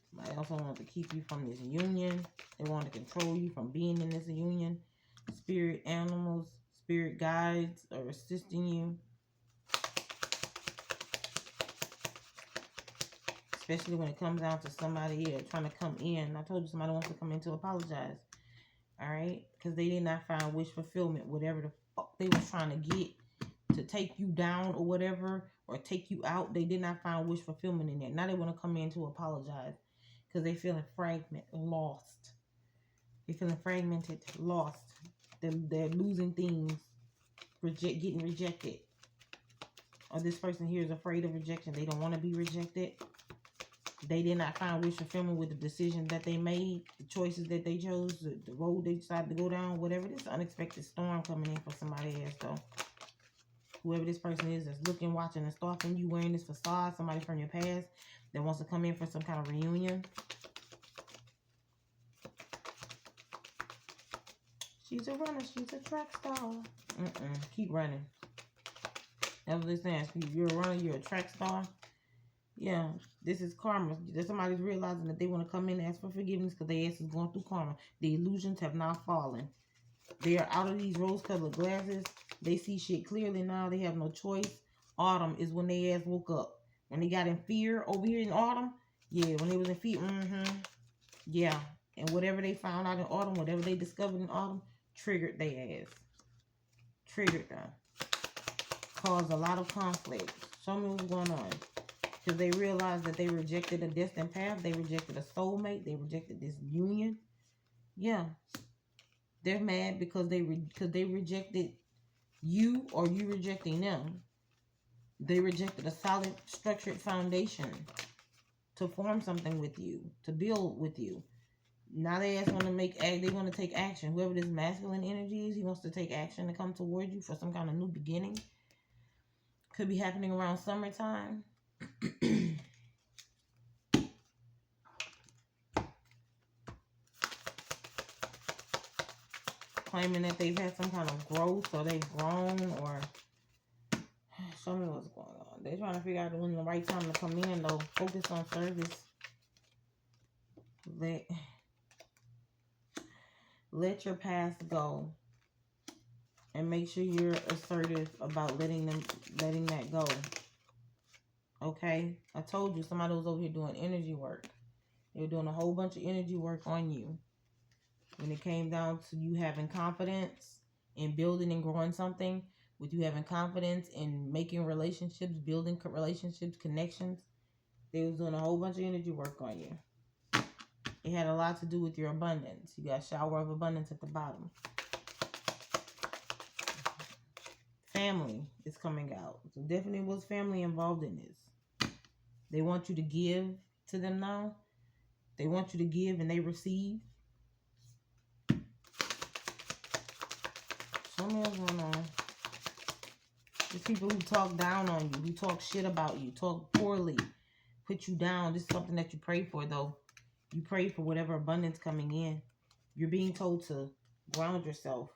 Somebody also wants to keep you from this union. They want to control you from being in this union. Spirit animals, spirit guides are assisting you. Especially when it comes down to somebody here trying to come in. I told you somebody wants to come in to apologize. Alright? Because they did not find wish fulfillment. Whatever the fuck they was trying to get to take you down or whatever, or take you out, they did not find wish fulfillment in that. Now they want to come in to apologize. Because they feeling lost. They feeling fragmented, lost. They're losing things, getting rejected. Or this person here is afraid of rejection. They don't want to be rejected. They did not find wish fulfillment with the decisions that they made, the choices that they chose, the road they decided to go down, whatever. This unexpected storm coming in for somebody else, though. Whoever this person is that's looking, watching, and stalking you, wearing this facade, somebody from your past that wants to come in for some kind of reunion. She's a runner. She's a track star. Keep running. That's what they're saying. You're a runner. You're a track star. Yeah, this is karma. Somebody's realizing that they want to come in and ask for forgiveness because their ass is going through karma. The illusions have now fallen. They are out of these rose-colored glasses. They see shit clearly now. They have no choice. Autumn is when they ass woke up. When they got in fear over here in autumn. Yeah, when they was in fear. Yeah. And whatever they found out in autumn, whatever they discovered in autumn, triggered their ass. Triggered them. Caused a lot of conflict. Show me what's going on. Because they realized that they rejected a destined path. They rejected a soulmate. They rejected this union. Yeah. They're mad because they rejected you, or you rejecting them. They rejected a solid, structured foundation to form something with you, to build with you. Now they want to take action. Whoever this masculine energy is, he wants to take action to come toward you for some kind of new beginning. Could be happening around summertime. claiming that they've had some kind of growth or they've grown, or show me what's going on. They're trying to figure out when the right time to come in, though. Focus on service. Let your past go. And make sure you're assertive about letting that go. Okay? I told you somebody was over here doing energy work. They were doing a whole bunch of energy work on you. When it came down to you having confidence in building and growing something, with you having confidence in making relationships, building relationships, connections, they was doing a whole bunch of energy work on you. It had a lot to do with your abundance. You got shower of abundance at the bottom. Family is coming out. So definitely was family involved in this. They want you to give to them now. They want you to give and they receive. Show me what's going on. There's people who talk down on you, who talk shit about you, talk poorly, put you down. This is something that you pray for, though. You pray for whatever abundance coming in. You're being told to ground yourself.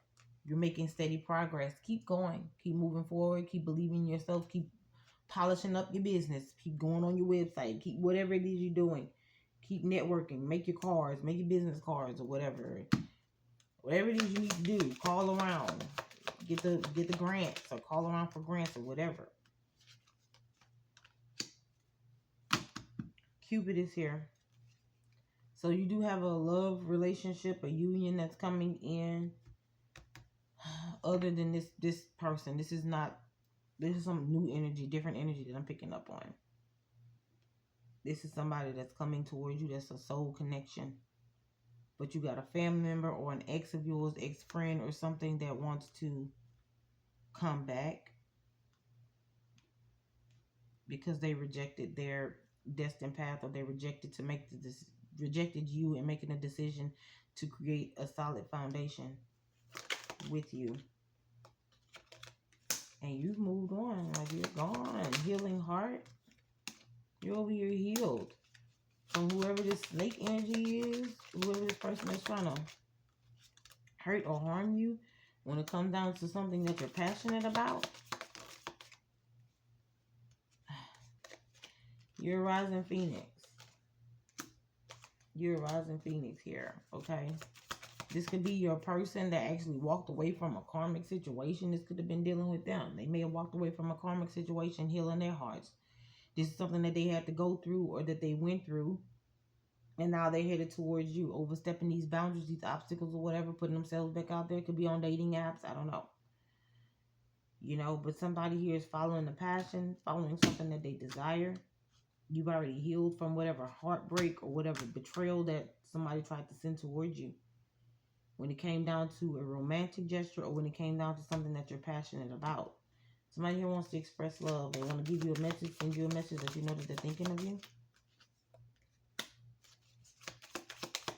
You're making steady progress. Keep going. Keep moving forward. Keep believing in yourself. Keep polishing up your business. Keep going on your website. Keep whatever it is you're doing. Keep networking. Make your cards. Make your business cards or whatever. Whatever it is you need to do. Call around. Get the grants or call around for grants or whatever. Cupid is here. So you do have a love relationship, a union that's coming in. Other than this person, this is some new energy, different energy that I'm picking up on. This is somebody that's coming towards you. That's a soul connection. But you got a family member or an ex of yours, ex-friend or something that wants to come back because they rejected their destined path, or they rejected you and making a decision to create a solid foundation with you. And you've moved on. Like, you're gone. Healing heart. You're over here healed from whoever this snake energy is, whoever this person is trying to hurt or harm you. When it comes down to something that you're passionate about, you're a rising phoenix. You're a rising phoenix here, okay? This could be your person that actually walked away from a karmic situation. This could have been dealing with them. They may have walked away from a karmic situation, healing their hearts. This is something that they had to go through or that they went through. And now they're headed towards you, overstepping these boundaries, these obstacles or whatever, putting themselves back out there. It could be on dating apps. I don't know. You know, but somebody here is following the passion, following something that they desire. You've already healed from whatever heartbreak or whatever betrayal that somebody tried to send towards you. When it came down to a romantic gesture or when it came down to something that you're passionate about. Somebody here wants to express love. They want to give you a message, send you a message that you know that they're thinking of you.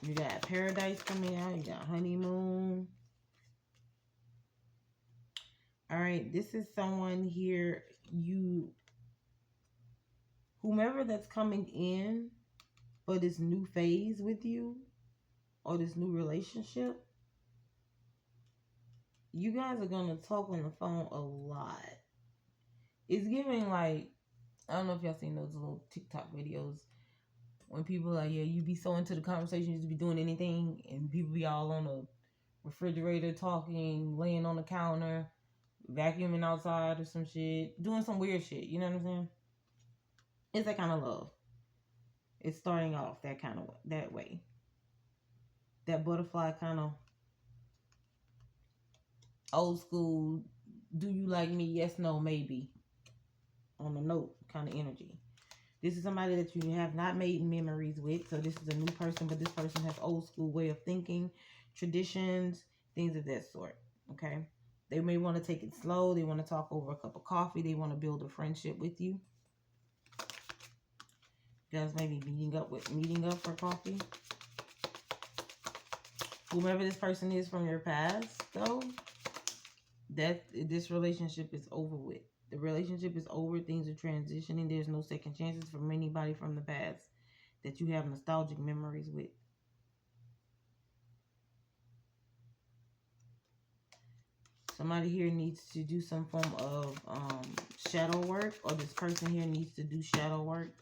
You got paradise coming out. You got honeymoon. All right. This is someone here. Whomever that's coming in for this new phase with you or this new relationship, you guys are going to talk on the phone a lot. It's giving like, I don't know if y'all seen those little TikTok videos when people are like, yeah, you be so into the conversation, you just be doing anything, and people be all on the refrigerator talking, laying on the counter, vacuuming outside or some shit, doing some weird shit, you know what I'm saying? It's that kind of love. It's starting off that way. That butterfly kind of old school, do you like me? Yes, no, maybe. On the note kind of energy. This is somebody that you have not made memories with. So this is a new person, but this person has old school way of thinking, traditions, things of that sort. Okay. They may want to take it slow. They want to talk over a cup of coffee. They want to build a friendship with you. You guys may be meeting up for coffee. Whomever this person is from your past, though, this relationship is over with. The relationship is over. Things are transitioning. There's no second chances from anybody from the past that you have nostalgic memories with. Somebody here needs to do some form of shadow work, or this person here needs to do shadow work.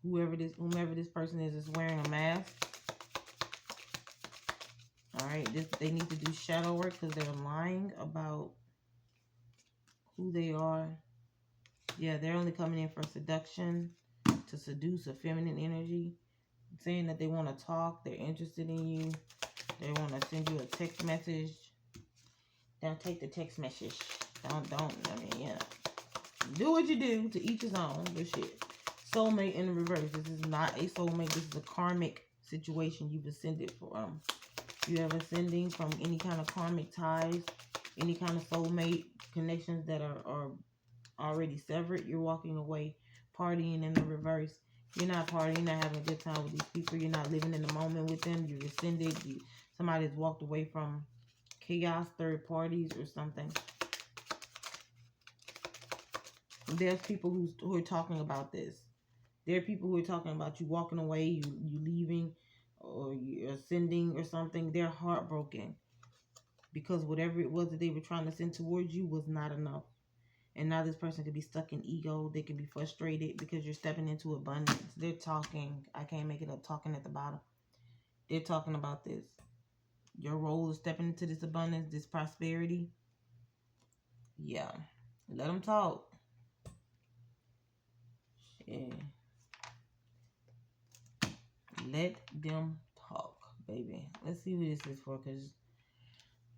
Whomever this person is wearing a mask. All right, they need to do shadow work because they're lying about who they are. Yeah, they're only coming in for seduction, to seduce a feminine energy. Saying that they want to talk, they're interested in you. They want to send you a text message. Don't take the text message. I mean, yeah. Do what you do, to each his own, but shit. Soulmate in the reverse. This is not a soulmate. This is a karmic situation you've ascended from. You have ascending from any kind of karmic ties, any kind of soulmate connections that are already severed. You're walking away, partying in the reverse. You're not partying, you're not having a good time with these people. You're not living in the moment with them. You've ascended. Somebody's walked away from chaos, third parties, or something. There's people who are talking about this. There are people who are talking about you walking away, you leaving, or you're ascending or something. They're heartbroken because whatever it was that they were trying to send towards you was not enough. And now this person could be stuck in ego. They can be frustrated because you're stepping into abundance. They're talking. I can't make it up. Talking at the bottom. They're talking about this. Your role is stepping into this abundance, this prosperity. Yeah. Let them talk. Yeah. Let them talk, baby. Let's see who this is for, because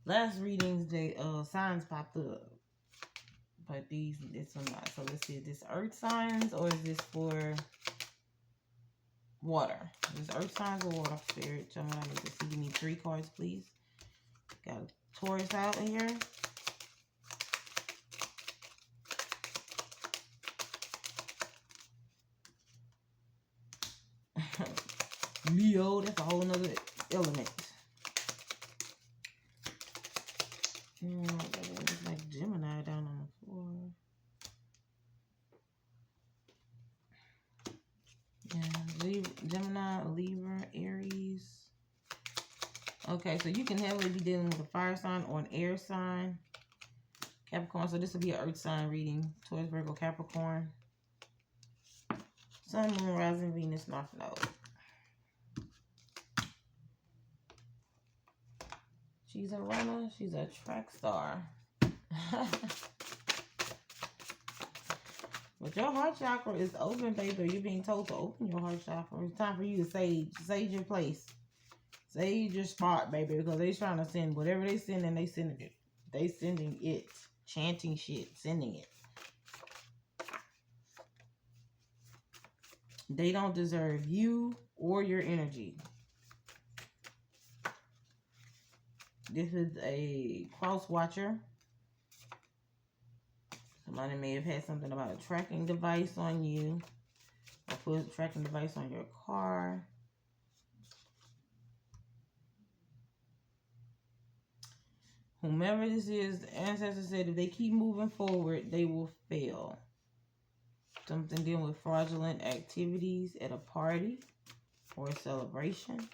last readings, the signs popped up. But this one not. So let's see, is this earth signs or is this for water? Is this earth signs or water? Spirit, tell me what I need to see. Give me 3 cards, please. Got a Taurus out in here. Leo, that's a whole nother element. It's like Gemini down on the floor. Yeah, Gemini, Libra, Aries. Okay, so you can heavily be dealing with a fire sign or an air sign. Capricorn, so this will be an earth sign reading. Taurus, Virgo, Capricorn. Sun, Moon, Rising, Venus, North Node. She's a runner. She's a track star. But your heart chakra is open, baby. You're being told to open your heart chakra. It's time for you to sage. Sage your place. Sage your spot, baby. Because they're trying to send whatever they send, and they sending it. They sending it. Chanting shit. Sending it. They don't deserve you or your energy. This is a cross watcher. Somebody may have had something about a tracking device on you. Or put a tracking device on your car. Whomever this is, the ancestor said if they keep moving forward, they will fail. Something dealing with fraudulent activities at a party or a celebration.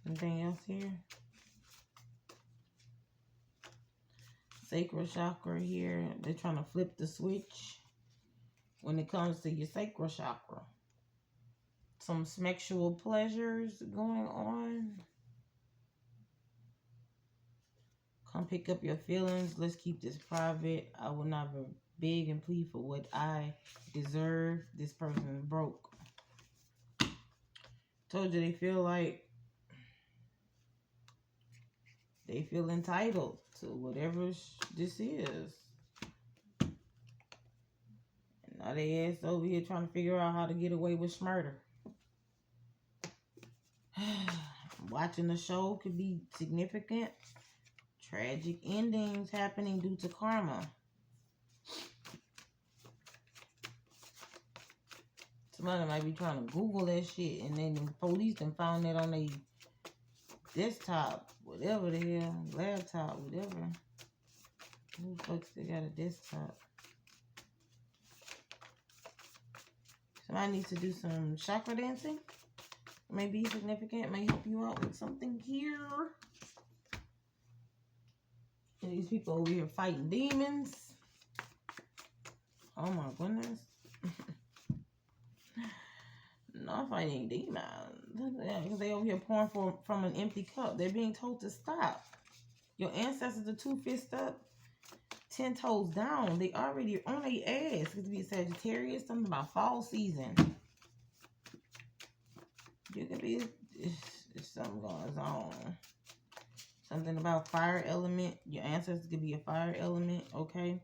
Anything else here? Sacral chakra here. They're trying to flip the switch when it comes to your sacral chakra. Some sexual pleasures going on. Come pick up your feelings. Let's keep this private. I will never beg and plead for what I deserve. This person broke. Told you they feel like they feel entitled to whatever this is. And now they ass over here trying to figure out how to get away with murder. Watching the show could be significant. Tragic endings happening due to karma. Somebody might be trying to Google that shit, and then the police done found that on their desktop, whatever the hell, laptop, whatever. Who folks that got a desktop? Somebody needs to do some chakra dancing. May be significant. May help you out with something here. And these people over here fighting demons. Oh my goodness. Not fighting demons. Yeah, because they over here pouring from an empty cup. They're being told to stop. Your ancestors are 2 fists up, 10 toes down. They already on their ass. It could be a Sagittarius, something about fall season. You could be something going on. Something about fire element. Your ancestors could be a fire element, okay?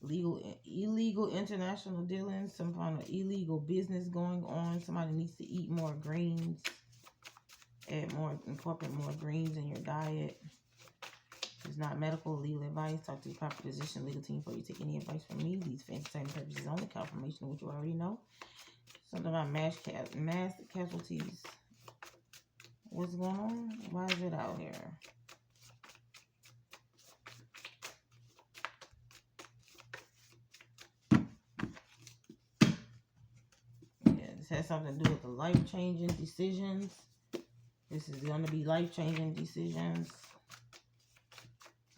Illegal international dealings, some kind of illegal business going on. Somebody needs to eat more greens. Incorporate more greens in your diet. It's not medical or legal advice. Talk to the proper physician, legal team before you take any advice from me. These for entertainment purposes only. Confirmation of what you already know. Something about mass casualties. What's going on? Why is it out here? Yeah, this has something to do with the life-changing decisions. This is going to be life-changing decisions.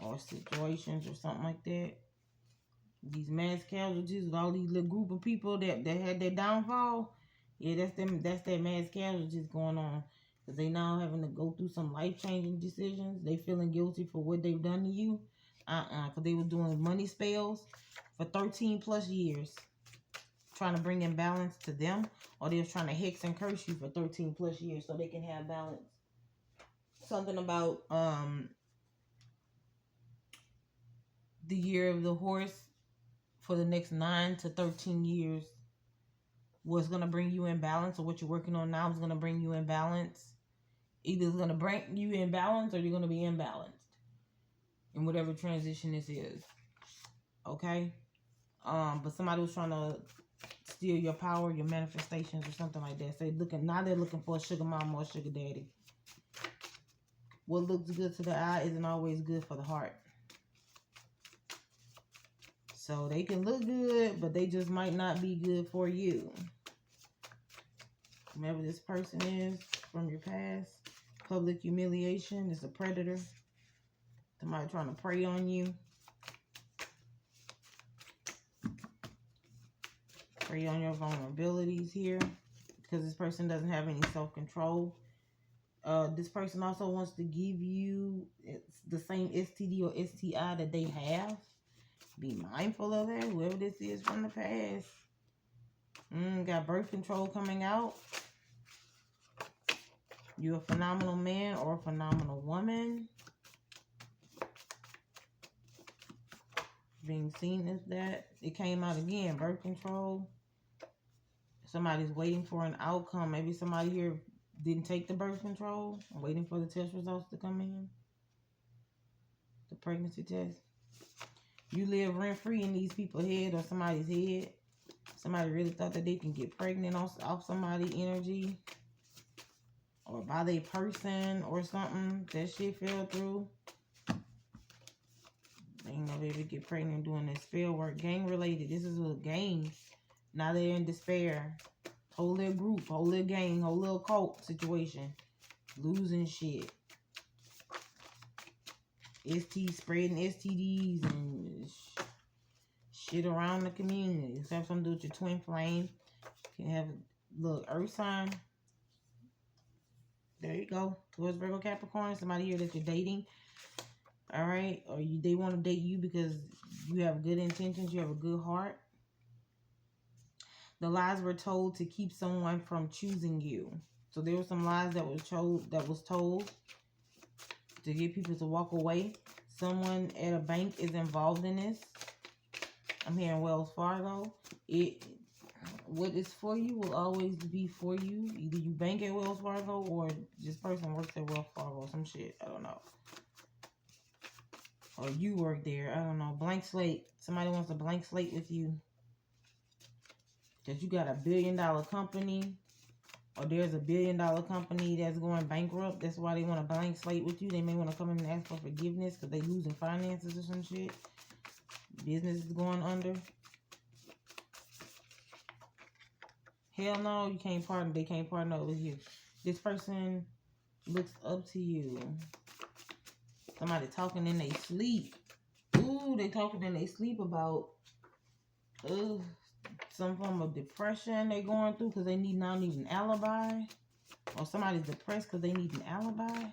Or situations or something like that. These mass casualties with all these little group of people that had their downfall. Yeah, that's them. That's their mass casualties going on. Because they now having to go through some life-changing decisions. They feeling guilty for what they've done to you. Because they were doing money spells for 13 plus years. Trying to bring in balance to them. Or they was trying to hex and curse you for 13 plus years so they can have balance. Something about the year of the horse for the next 9 to 13 years was going to bring you in balance, or what you're working on now is going to bring you in balance. Either it's going to bring you in balance or you're going to be imbalanced in whatever transition this is. Okay? But somebody was trying to steal your power, your manifestations or something like that. So they're looking for a sugar mama or a sugar daddy. What looks good to the eye isn't always good for the heart. So they can look good, but they just might not be good for you. Whoever this person is from your past, public humiliation is a predator. Somebody trying to prey on you. Prey on your vulnerabilities here. Because this person doesn't have any self-control. This person also wants to give you the same STD or STI that they have. Be mindful of that, whoever this is from the past. Got birth control coming out. You're a phenomenal man or a phenomenal woman. Being seen as that. It came out again, birth control. Somebody's waiting for an outcome. Maybe somebody here didn't take the birth control. Waiting for the test results to come in. The pregnancy test. You live rent-free in these people's head or somebody's head. Somebody really thought that they can get pregnant off somebody's energy. Or by their person or something. That shit fell through. They ain't gonna be able to get pregnant doing this spell work. Gang related. This is a gang. Now they're in despair. Whole little group, whole little gang, whole little cult situation. Losing shit. Spreading STDs and shit around the community. This have something to do with your twin flame. You can have a little earth sign. There you go. Towards Virgo Capricorn. Somebody here that you're dating. Alright. Or they want to date you because you have good intentions. You have a good heart. The lies were told to keep someone from choosing you. So there were some lies that was told to get people to walk away. Someone at a bank is involved in this. I'm hearing Wells Fargo. What is for you will always be for you. Either you bank at Wells Fargo or this person works at Wells Fargo. Some shit. I don't know. Or you work there. I don't know. Blank slate. Somebody wants a blank slate with you. That you got a $1 billion company. or there's a $1 billion company that's going bankrupt. That's why they want a blank slate with you. They may want to come in and ask for forgiveness because they losing finances or some shit. Business is going under. Hell no, you can't partner. They can't partner with you. This person looks up to you. Somebody talking in their sleep. Ooh, they talking in their sleep about some form of depression they going through because they now need an alibi. Or somebody's depressed because they need an alibi.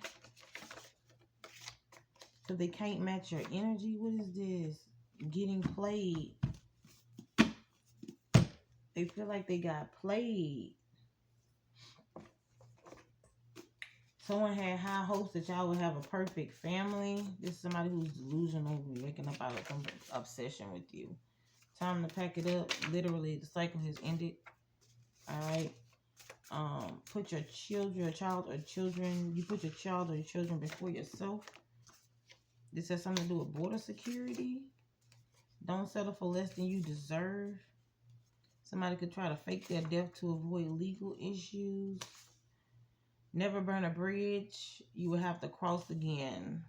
Because they can't match your energy. What is this? Getting played. They feel like they got played. Someone had high hopes that y'all would have a perfect family. This is somebody who's delusional, waking up out of some obsession with you. Time to pack it up. Literally, the cycle has ended. Alright. Put your child or children. You put your child or your children before yourself. This has something to do with border security. Don't settle for less than you deserve. Somebody could try to fake their death to avoid legal issues. Never burn a bridge. You will have to cross again.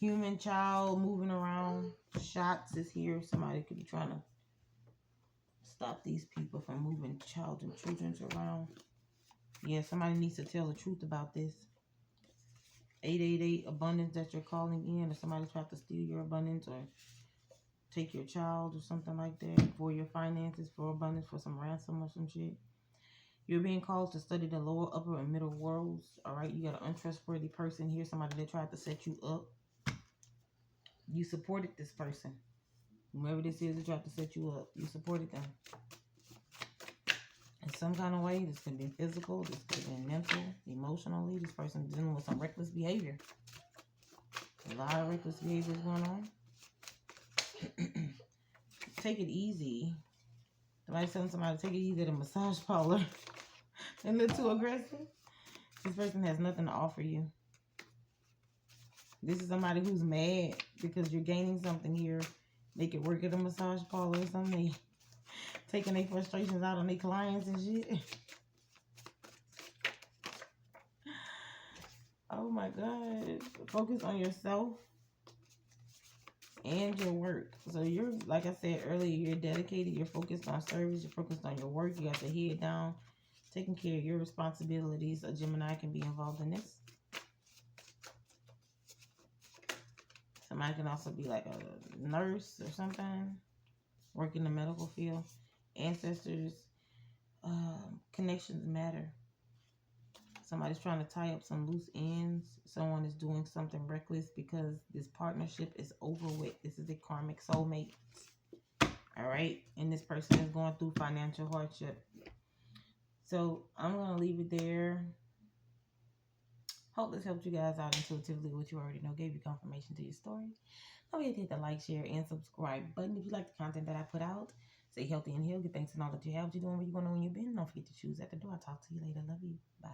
Human child moving around. Shots is here. Somebody could be trying to stop these people from moving child and children around. Yeah, somebody needs to tell the truth about this. 888 abundance that you're calling in, or somebody tried to steal your abundance or take your child or something like that for your finances, for abundance, for some ransom or some shit. You're being called to study the lower, upper, and middle worlds. All right, you got an untrustworthy person here, somebody that tried to set you up. You supported this person. Whoever this is that tried to set you up, you supported them. In some kind of way, this could be physical, this could be mental, emotionally. This person is dealing with some reckless behavior. A lot of reckless behavior is going on. Take it easy. Somebody's telling somebody to take it easy at a massage parlor. And look too aggressive. This person has nothing to offer you. This is somebody who's mad because you're gaining something here. They could work at a massage parlor or something. Taking their frustrations out on their clients and shit. Oh my God. Focus on yourself and your work. So you're, like I said earlier, you're dedicated. You're focused on service. You're focused on your work. You got your head down, taking care of your responsibilities. A Gemini can be involved in this. Somebody can also be like a nurse or something. Work in the medical field. Ancestors. Connections matter. Somebody's trying to tie up some loose ends. Someone is doing something reckless because this partnership is over with. This is a karmic soulmate. All right. And this person is going through financial hardship. So I'm going to leave it there. Hope this helped you guys out intuitively, what you already know. Gave you confirmation to your story. Don't forget to hit the like, share, and subscribe button if you like the content that I put out. Stay healthy and healed. Give thanks and all that you have. What you're doing, where you're going, when you've been. Don't forget to choose at the door. I'll talk to you later. Love you. Bye.